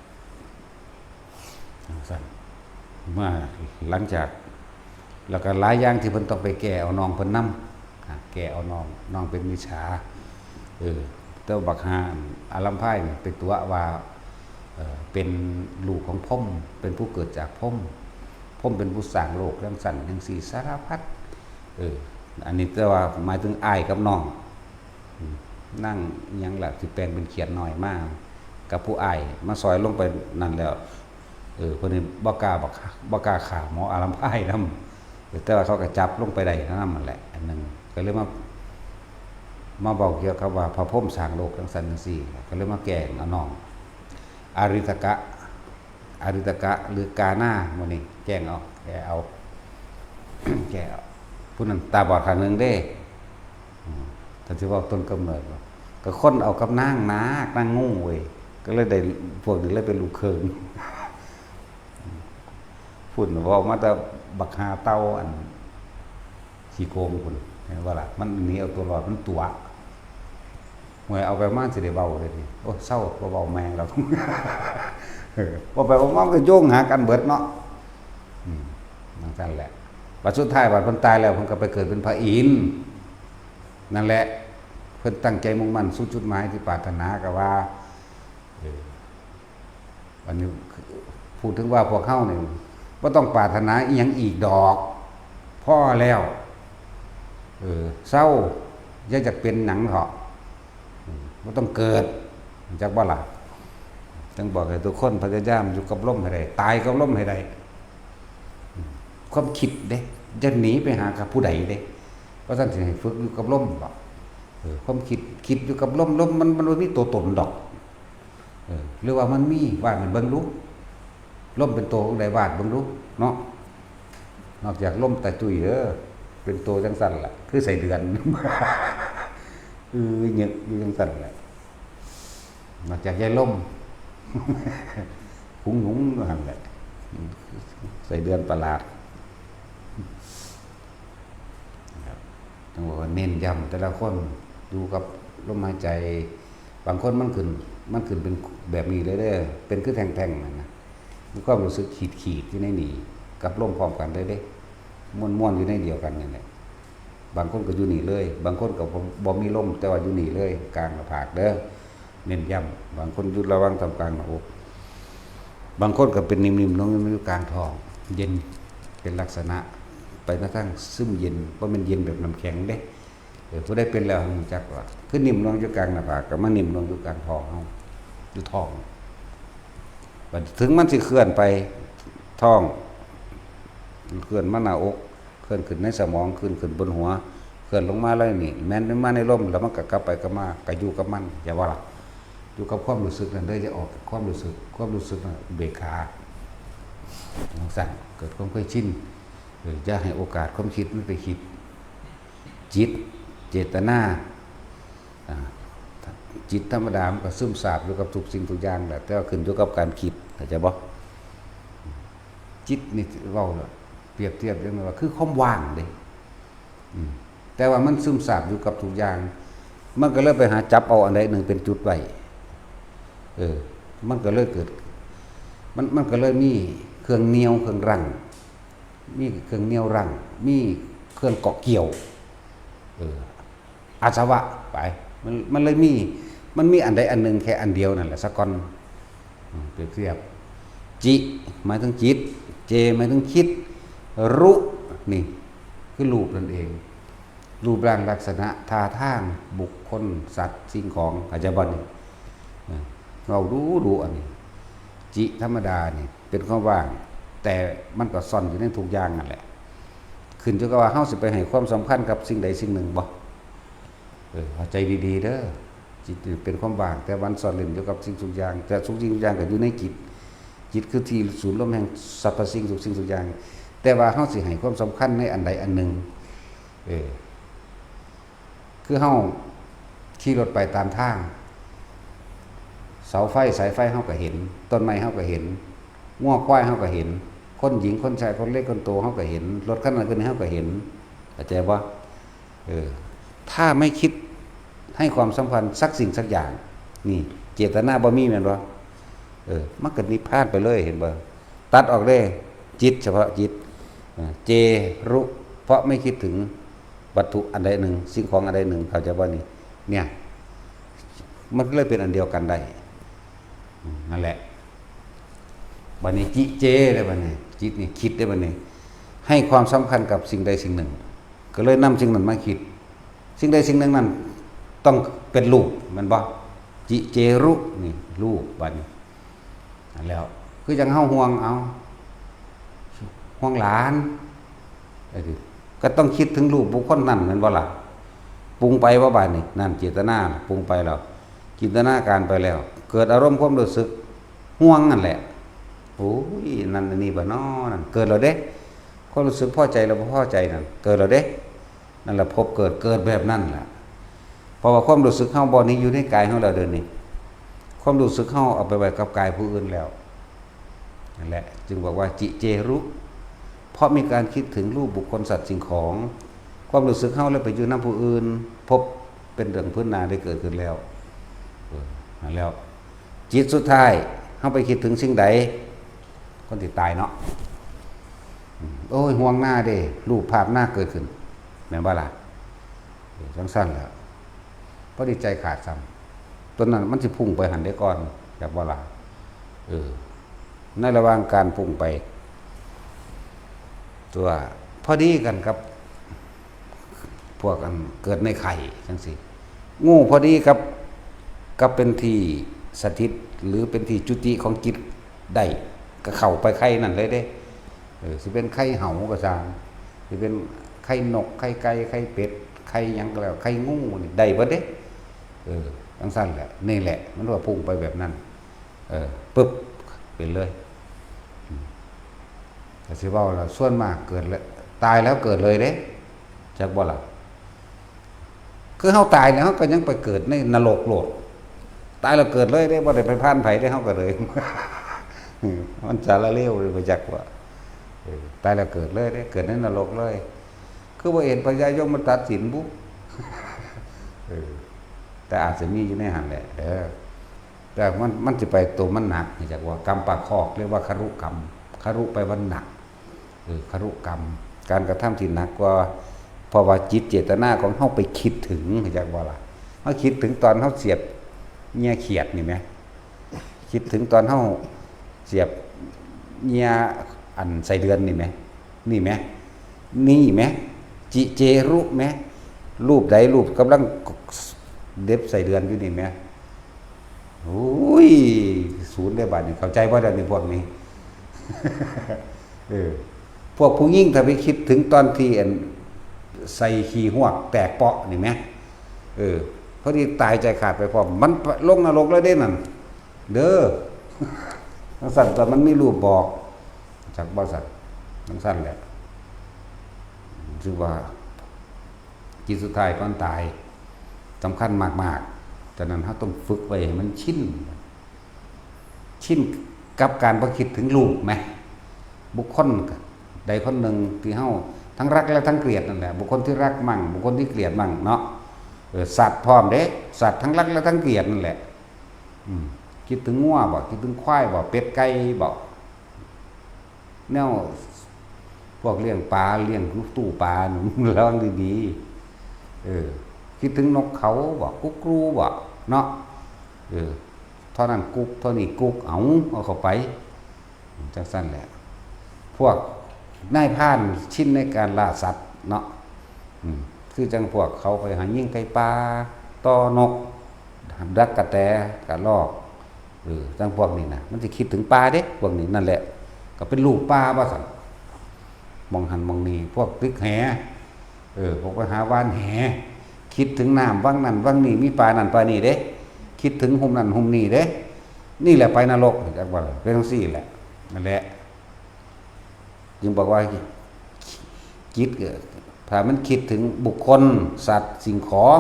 สั่นเมื่อหลังจากแล้วก็หลายอย่างที่เพิ่นต้องไปแก้เอาน้องเพิ่นนำแก้เอาน้องเป็นมิจฉาแต่บักหาอารัมไพนี่เป็นตัวว่าเป็นลูกของพรหมเป็นผู้เกิดจากพรหมเป็นผู้สร้างโลกจังสั่นจังสี่สารพัดอันนี้แต่ว่าหมายถึงอ้ายกับน้องนั่งยังล่ะสิแปลงเป็นเขียดน้อยมากกับผู้อ้ายมาซอยลงไปนั่นแล้ว เพิ่นนี่บ่กล้าฆ่าหมออารัมไพนำแต่ว่าเขาก็จับลงไปได้นำนั่นแหละอันนึงก็เลยมาบอกเกี่ยวกับว่าพระพรหมสร้างโลกจังซั่นจังซี่ก็เลยมาแก้เอาน้องอาริตกะหรือกาหน้ามื้อนี้แก้เอาแก้เอาผู้นั้นตาบอดข้างหนึงเด้ท่านสิเว้าต้นกำเนิดก็คนเอากับนางงูเว้ยก็เลยได้พวกนี้เลยเป็นลูกเคิงพุ่นเว้ามาแต่บักหาเต้าอันขี้โกงพุ่นเห็นว่าล่ะมันหนีเอาตัวรอดมันตัวหวยเอาไปมาสิได้เว้าเลยดิโอ้เศร้าบ่เว้าแม่งแล้วบ่ไปบ่มาก็โยงหากันเบิดเนาะนั่นซั่นแหละบัดสุดท้ายบัดเพิ่นตายแล้วเพิ่นก็ไปเกิดเป็นพระอินทร์นั่นแหละเพิ่นตั้งใจมุ่งมั่นสู่จุดหมายที่ปรารถนาก็ว่าวันนี้พูดถึงว่าพวกเฮานี่บ่ต้องปรารถนาอีหยังอีกดอกพอแล้วเศร้าอย่าจะเป็นหนังเถาะบ่ต้องเกิดจักบ่ล่ะจึงบอกให้ทุกคนพยายามอยู่กับลมให้ได้ตายกับลมให้ได้ความคิดเด้จะหนีไปหากับผู้ใดเด้เพราะฉะนั้นสิให้ฝึกอยู่กับลมบ่ความคิดอยู่กับลมมันบ่มีตัวตนดอกหรือว่ามันมีว่ามันเบิ่งรู้ลมเป็นตัวของใดวาดเบิ่งรู้เนาะนอกจากลมแต่จุยเป็นตัวจังซั่นล่ะคือใส่เดือนเหยึกอยู่จังซั่นแหละนอกจากยายลมหุงหั่นแหละใส่เดือนประหลาดต้องบอกว่าเน้นย้ำแต่ละคนดูกับลมหายใจบางคนมันขึ้นเป็นแบบนี้เลยเด้อเป็นคือแท่งๆนั่นนะมีความรู้สึกขีดอยู่ในนี่กับลมพร้อมกันเลยเด้ม่วนอยู่ในเดียวกันนี่แหละบางคนก็อยู่นี่เลยบางคนก็บ่มีลมแต่ว่าอยู่นี่เลยกลางหน้าผากเด้อเน้นย้ำบางคนอยู่ระวังทำกลางหน้าอกบางคนก็เป็นนิ่มๆน้องอยู่กลางท้องเย็นเป็นลักษณะไปกระทั่งซึมเย็นบ่แม่นเย็นแบบน้ำแข็งเด้ผู้ได้เป็นแล้วรู้จักว่าคือนิ่มลงอยู่กลางหน้าผากก็มานิ่มลงอยู่กลางท้องเฮาอยู่ท้องบัดถึงมันสิเคลื่อนไปท้องเคลื่อนมาหน้าอกเคลื่อนขึ้นในสมองขึ้นบนหัวเคลื่อนลงมาเลยนี่แม้นมาในลมแล้วมันก็กลับไปกลับมาก็อยู่กับมันอย่าว่าล่ะอยู่กับความรู้สึกนั่นเด้อจะออกความรู้สึกเบกขาสั่นเกิดความเคยชินจะให้โอกาสความคิดมันไปคิดจิตเจตนาจิตธรรมดามันก็ซึมซาบอยู่กับทุกสิ่งทุกอย่างแหละแต่ว่าขึ้นอยู่กับการคิดเข้าใจบ่จิตนี่เว้าแล้วเปรียบเทียบจังว่าคือความว่างเด้แต่ว่ามันซึมซาบอยู่กับทุกอย่างมันก็เลยไปหาจับเอาอันใดหนึ่งเป็นจุดไว้มันก็เลยเกิดมันก็เลยมีเครื่องเหนียวเครื่องรั้งมีเครื่องเหนียวรั้งมีเครื่องเกาะเกี่ยวอาสวะไปมันเลยมันมีอันใดอันหนึ่งแค่อันเดียวนั่นแหละสักก่อนเปรียบเทียบจิหมายถึงจิตเจหมายถึงคิดรุนี่คือรูปนั่นเองรูปร่างลักษณะท่าทางบุคคลสัตว์สิ่งของอาจจะบ่นี่เราดูอันนี้จิธรรมดานี่เป็นความว่างแต่มันก็ซ่อนอยู่ในทุกอย่างนั่นแหละขึ้นอยู่กับว่าเฮาสิไปให้ความสำคัญกับสิ่งใดสิ่งหนึ่งบ่เข้าใจดีๆเด้อจิตเป็นความว่างแต่วันซ่อนเล่นอยู่กับสิ่งทุกอย่างแต่ทุกสิ่งทุกอย่างก็อยู่ในจิตคือที่ศูนย์รวมแห่งสรรพสิ่งทุกสิ่งทุกอย่างแต่ว่าเฮาสิให้ความสำคัญในอันใดอันหนึ่งคือเฮาขี่รถไปตามทางเสาไฟสายไฟเฮาก็เห็นต้นไม้เฮาก็เห็นงัวควายเฮาก็เห็นคนหญิงคนชายคนเล็กคนโตเฮาก็เห็นรถคันนั้นคันนี้เฮาก็เห็นเข้าใจบ่ถ้าไม่คิดให้ความสำคัญสักสิ่งสักอย่างนี่เจตนาบ่มีแม่นบ่มันก็นิพพานไปเลยเห็นบ่ตัดออกได้จิตเฉพาะจิตเจรุเพราะไม่คิดถึงวัตถุอันใดหนึ่งสิ่งของอันใดหนึ่งเข้าใจบ่นี่เนี่ยมันก็เลยเป็นอันเดียวกันได้นั่นแหละบัดนี้จิเจได้บัดนี้จิตนี่คิดได้บัดนี้ให้ความสำคัญกับสิ่งใดสิ่งหนึ่งก็เลยนำสิ่งนั้นมาคิดสิ่งใดสิ่งหนึ่งนั้นต้องเป็นรูปมันบ่จิเจรุนี่รูปบัดนี้แล้ว คือจังเฮาห่วงเอาห่วงหลานก็ต้องคิดถึงรูปบุคคลนั้นแม่นบ่ล่ะปรุงไปว่าบาดนี้นั่นเจตนาปรุงไปแล้วจินตนาการไปแล้ว เกิดอารมณ์ความรู้สึกห่วงนั่นแหละโอ้ยนั่นนี่บ่น้อนั่นเกิดแล้วเด้ความรู้สึกพอใจแล้วบ่พอใจนั่นเกิดแล้วเด้นั่นแหละพบเกิดแบบนั้นล่ะเพราะว่าความรู้สึกเฮาบ่นี้อยู่ในกายเฮาแล้วเด้อนี่ความรู้สึกเฮาเอาไปไว้กับกายผู้อื่นแล้วนั่นแหละจึงบอกว่าจิเจรุเพราะมีการคิดถึงรูปบุคคลสัตว์สิ่งของความรู้สึกเฮาเลยไปอยู่นำผู้อื่นพบเป็นเรื่องพื้นนาได้เกิดขึ้นแล้วนั่นแล้วจิตสุดท้ายเฮาไปคิดถึงสิ่งใดคนที่ตายเนาะโอ้ยห่วงหน้าเด้รูปภาพหน้าเกิดขึ้นแม่นบ่ล่ะจังซั่นแล้วพอดีใจขาดซ้ำตัวนั้นมันสิพุ่งไปหันได้ก่อนอยากบ่ล่ะในระหว่างการพุ่งไปตัวพอดีกันกับพวกกันเกิดในไข่จังซี่งูพอดีกับเป็นที่สถิตหรือเป็นที่จุติของจิตได้ก็เข้าไปไข่นั่นเลยเด้สิเป็นไข่เห่าก็ตามสิเป็นไข่นกไข่ไก่ไข่เป็ดไข่หยังก็แล้วไข่งูนี่ได้บ่เด้จังซั่นแหละนี่แหละมันว่าพุ่งไปแบบนั้นปึ๊บเป็นเลยแต่สิเว้าล่ะส่วนมากเกิดแล้วตายแล้วเกิดเลยเด้จักบ่ล่ะคือเฮาตายแล้วเฮาก็ยังไปเกิดในนรกโลดตายแล้วเกิดเลยได้บ่ได้ไปผ่านไผได้เฮาก็เลยมันสารเลวเลยบ่จักว่าตายแล้วเกิดเลยได้เกิดในนรกเลยคือบ่เห็นพญายมมันตัดสินบุแต่อาจจะมีอยู่ในหันแหละแต่มันสิไปตัวมันหนักจากว่ากรรมปากคอกเรียกว่าครุกรรมครุไปว่าหนักครุกรรมการกระทำที่หนักกว่าเพราะว่าจิตเจตนาของเฮาไปคิดถึงจากว่าล่ะเฮาคิดถึงตอนเฮาเสียบเงี่ยเขียดนี่มั้ยคิดถึงตอนเฮาเสียบเงี่ยอันใส่เดือนนี่มั้ยนี่มั้ยนี่มั้ยจิเจรุมั้ยรูปใดรูปกำลังเด็บใส่เดือนอยู่นี่มั้ยโอ้ยศูนย์ได้บาดนี่เข้าใจบ่ได้นี่พวกนี้พวกผู้หญิงถ้าไปคิดถึงตอนที่ใส่ขี้หวกแตกเปาะนี่มั้ยพอดีตายใจขาดไปพร้อมมันลงนรกแล้วเด้นั่นเด้อจังซั่นตอนมันมีรูปบอกจากบ่ซั่นจังซั่นแหละคือว่าจิตสุดท้ายก่อนตายสำคัญมากๆฉะนั้นเฮาต้องฝึกไว้ให้มันชินกับการบ่คิดถึงรูปแหมบุคคลใดคนหนึ่งที่เฮาทั้งรักและทั้งเกลียดนั่นแหละบุคคลที่รักมั่งบุคคลที่เกลียดมั่งเนาะสัตว์พร้อมเด้สัตว์ทั้งรักและทั้งเกลียดนั่นแหละคิดถึงงัวบ่คิดถึงควายบ่เป็ดไก่บ่แนวพวกเลี้ยงปลาเลี้ยงตู้ปลาระวังดีๆคิดถึงนกเขาบ่กุ๊กรูบ่เนาะเท่านั้นกุ๊กเท่านี้กุ๊กเอาเข้าไปจังซั่นแหละพวกนายพรานชินในการล่าสัตว์เนาะคือจังพวกเขาไปหายิงไก่ปลาต่อนกดักกระแตกระรอกจังพวกนี้นะมันสิคิดถึงปลาเด้พวกนี้นั่นแหละก็เป็นลูกปลาว่าซั่นมองหันมองนี่พวกตึกแหพวกไปหาว่านแหคิดถึงน้ำวังนั้นวังนี้มีปลานั่นปลานี่เด้คิดถึงหุ่มนั่นหุ่มนี่เด้นี่แหละไปนรกจักว่าเป็นจังซี่แหละนั่นแหละจึงบอกว่าจิตถ้ามันคิดถึงบุคคลสัตว์สิ่งของ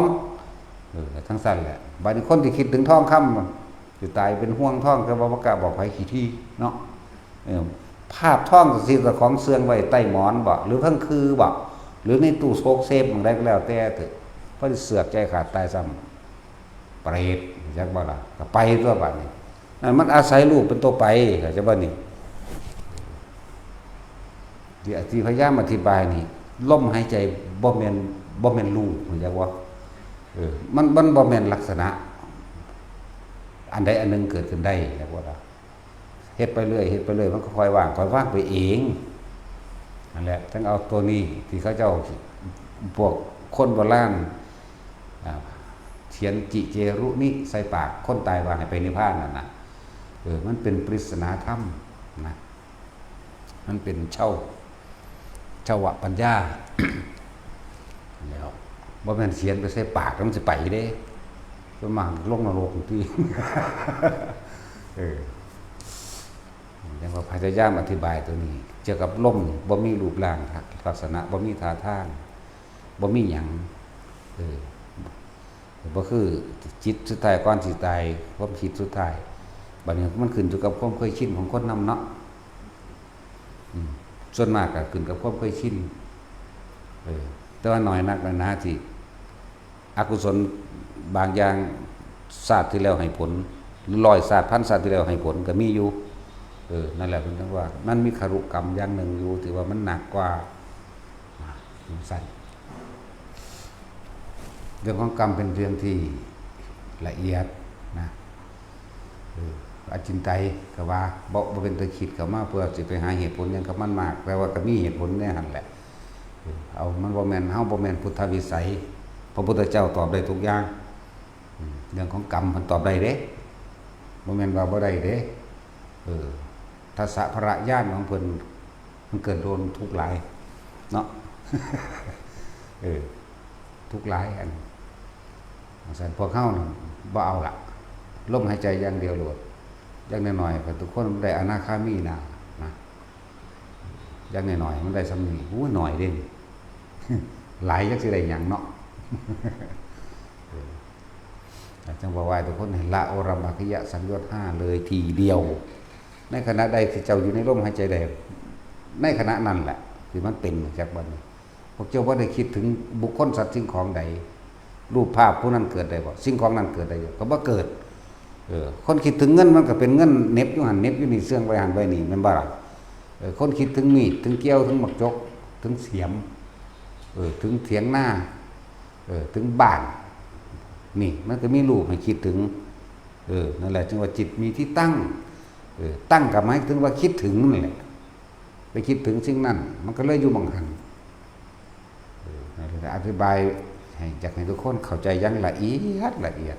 ทั้งสั้นแหละบางคนที่คิดถึงทองคำจะตายเป็นห่วงทองก็บ่กล้าบอกไผขี้ที่เนาะภาพทองสิของเสื่องไว้ใต้หมอนบ่หรือทั้งคือบ่หรือในตู้โซกเซฟจังไดก็แล้วแต่เถอะเพราะเสือกใจขาดตายซ้ำเปรตจักบ่ล่ะก็ไปตัวบัดนี้นั่นมันอาศัยรูปเป็นตัวไปเข้าใจบ่นี่ที่พยายามอธิบายนี่ลมหายใจบ่แม่นรูปเข้าใจบ่มันบ่แม่นลักษณะอันใดอันหนึ่งเกิดขึ้นได้แล้วว่าเฮ็ดไปเรื่อยมันก็ค่อยว่างไปเองนั่นแหละทั้งเอาตัวนี้ที่เขาเจ้าพวกคนโบราณเขียนจิเจรุนิใส่ปากคนตายว่าให้ไปนิพพานนั่นน่ะมันเป็นปริศนาธรรม นะมันเป็นเช่าวะปัญญา แล้วบ่แม่นเสียนไปใส่ปากแล้วมันสิไปเด้ประมาณลงนรกที่ อย่างว่าพยายามอธิบายตัวนี้เกี่ยวกับลมบ่มีรูปร่างลักษณะบ่มีท่าทางบ่มีหยังบ่คือจิตสุดท้ายก่อนสิตายความคิดสุดท้ายบัดนี้มันขึ้นอยู่กับความเคยชินของคนนำเนาะส่วนมากก็ขึ้นกับความเคยชินแต่ว่าน้อยนักนะที่อกุศลบางอย่างศาสตร์ที่แล้วให้ผล100ศาสตร์พันศาสตร์ที่แล้วให้ผลก็มีอยู่นั่นแหละเป็นคำว่ามันมีคารุกรรมอย่างหนึ่งอยู่ถือว่ามันหนักกว่าสั้นเรื่องของกรรมเป็นเรื่องที่ละเอียดนะอจินไตยก็ว่าบ่เป็นตัวคิดเข้ามาเพื่อสิไปหาเหตุผลอย่างกับมันมากแต่ว่าก็มีเหตุผลในหันแหละเอามันบ่แม่นเฮาบ่แม่นพุทธวิสัยพระพุทธเจ้าตอบได้ทุกอย่างเรื่องของกรรมมันตอบได้เด้บ่แม่นว่าบ่ได้เด้ทัสสะพระญาณของเพิ่นมันเกิดโดนทุกข์หลายเนาะ ทุกข์หลายอันสั่นพวกเฮาน่ะบ่เอาล่ะลมหายใจอย่างเดียวโลดอย่างน้อยๆก็ทุกคนได้อนาคามีนะอย่างน้อยๆมันได้สำนีอู้หน่อยเด้ หลายจักสิได้หยังเนาะ จังว่าทุกคนให้ละโอรัมภคิยะสังโยชน์5เลยทีเดียวในขณะใดที่เจ้าอยู่ในลมหายใจใดในขณะนั้นแหละที่มันเป็นจากบัดนี้พวกเจ้าบ่ได้คิดถึงบุคคลสัตว์สิ่งของใดรูปภาพผู้นั้นเกิดได้บ่สิ่งของนั้นเกิดได้ก็บ่เกิดคนคิดถึงเงินมันก็เป็นเงินเน็บอยู่หั่นเน็บอยู่นี่เสื่องไว้หั่นไว้นี่แม่นบ่ล่ะคนคิดถึงมีดถึงเกี้ยวถึงหมักจกถึงเสียมถึงเถียงหน้าถึงบ้านนี่มันก็มีรูปให้คิดถึงนั่นแหละจึงว่าจิตมีที่ตั้งตั้งกับหมายถึงว่าคิดถึงนั่นแหละไปคิดถึงสิ่งนั้นมันก็เลยอยู่บังหันอธิบายให้จากให้ทุกคนเข้าใจอย่างละเอียด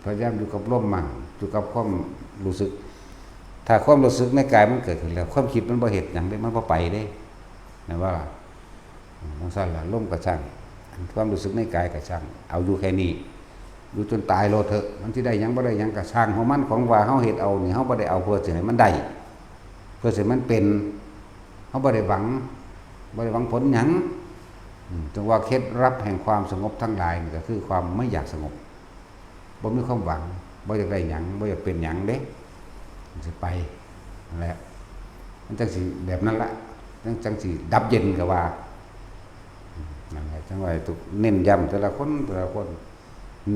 พยายามอยู่กับลมมั่งอยู่กับความรู้สึกถ้าความรู้สึกในกายมันเกิดขึ้นแล้วความคิดมันบ่เฮ็ดหยังได้มันบ่ไปได้นะว่ามันสั่นล่ะลมก็ช่างความรู้สึกในกายก็ช่างเอาอยู่แค่นี้อยู่จนตายโลดเถอะมันสิได้หยังบ่ได้หยังก็ช่างของมันของว่าเฮาเฮ็ดเอานี่เฮาบ่ได้เอาเพื่อสิให้มันได้เพื่อสิมันเป็นเฮาบ่ได้หวังผลหยังจึงว่าเคล็ดลับแห่งความสงบทั้งหลายนี่ก็คือความไม่อยากสงบบ่มีความหวังบ่อยากได้หยังบ่อยากเป็นหยังเด้มันสิไปนั่นแหละมันจังสิแบบนั้นละจังสิดับเย็นก็ว่านั่นแหละจังว่าตุกเน้นย้ำแต่ละคน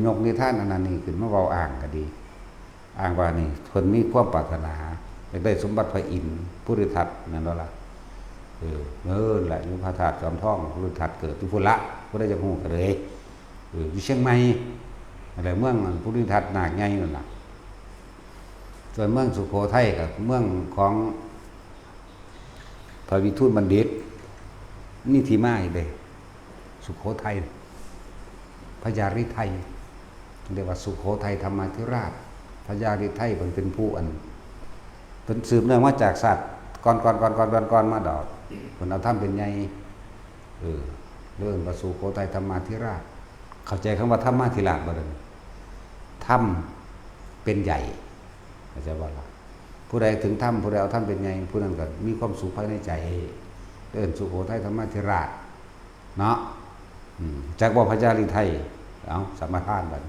ยกนิทานอันนั้นนี่ขึ้นมาเว้าอ้างก็ดีอ้างว่านี่เพิ่นมีความปรารถนาอยากได้สมบัติพระอินทร์พุทธทัตนั่นล่ะแหละอยู่พระธาตุจอมทองพุทธทัตเกิดที่พุ่นละบ่ได้จักฮู้ก็เลยอยู่เชียงใหม่อะไรเมืองพุทธทัตนาคใหญ่นั่นน่ะส่วนเมืองสุโขทัยก็เมืองของพระวิทูลบัณฑิตนี่ที่มาอีกเด้สุโขทัยพญาฤทัยเรียกว่าสุโขทัยธรรมาธิราชพญาฤทัยเพิ่นเป็นผู้เป็นสืบเนื่องมาจากสัตว์ก่อนมาดอกเพิ่นเอาถ้ำเป็นใหญ่เรื่องว่าสุโขทัยธรรมาธิราชเข้าใจคำว่าธรรมาธิราชบ่ล่ะถ้ำเป็นใหญ่เข้าใจบ่ล่ะผู้ใดถึงถ้ำผู้ใดเอาถ้ำเป็นใหญ่ผู้นั้นก็มีความสุขภายในใจเดินสุโขทัยธรรมาธิราชเนาะจากบ่พญาฤทัยเอาสัมมาทานบัด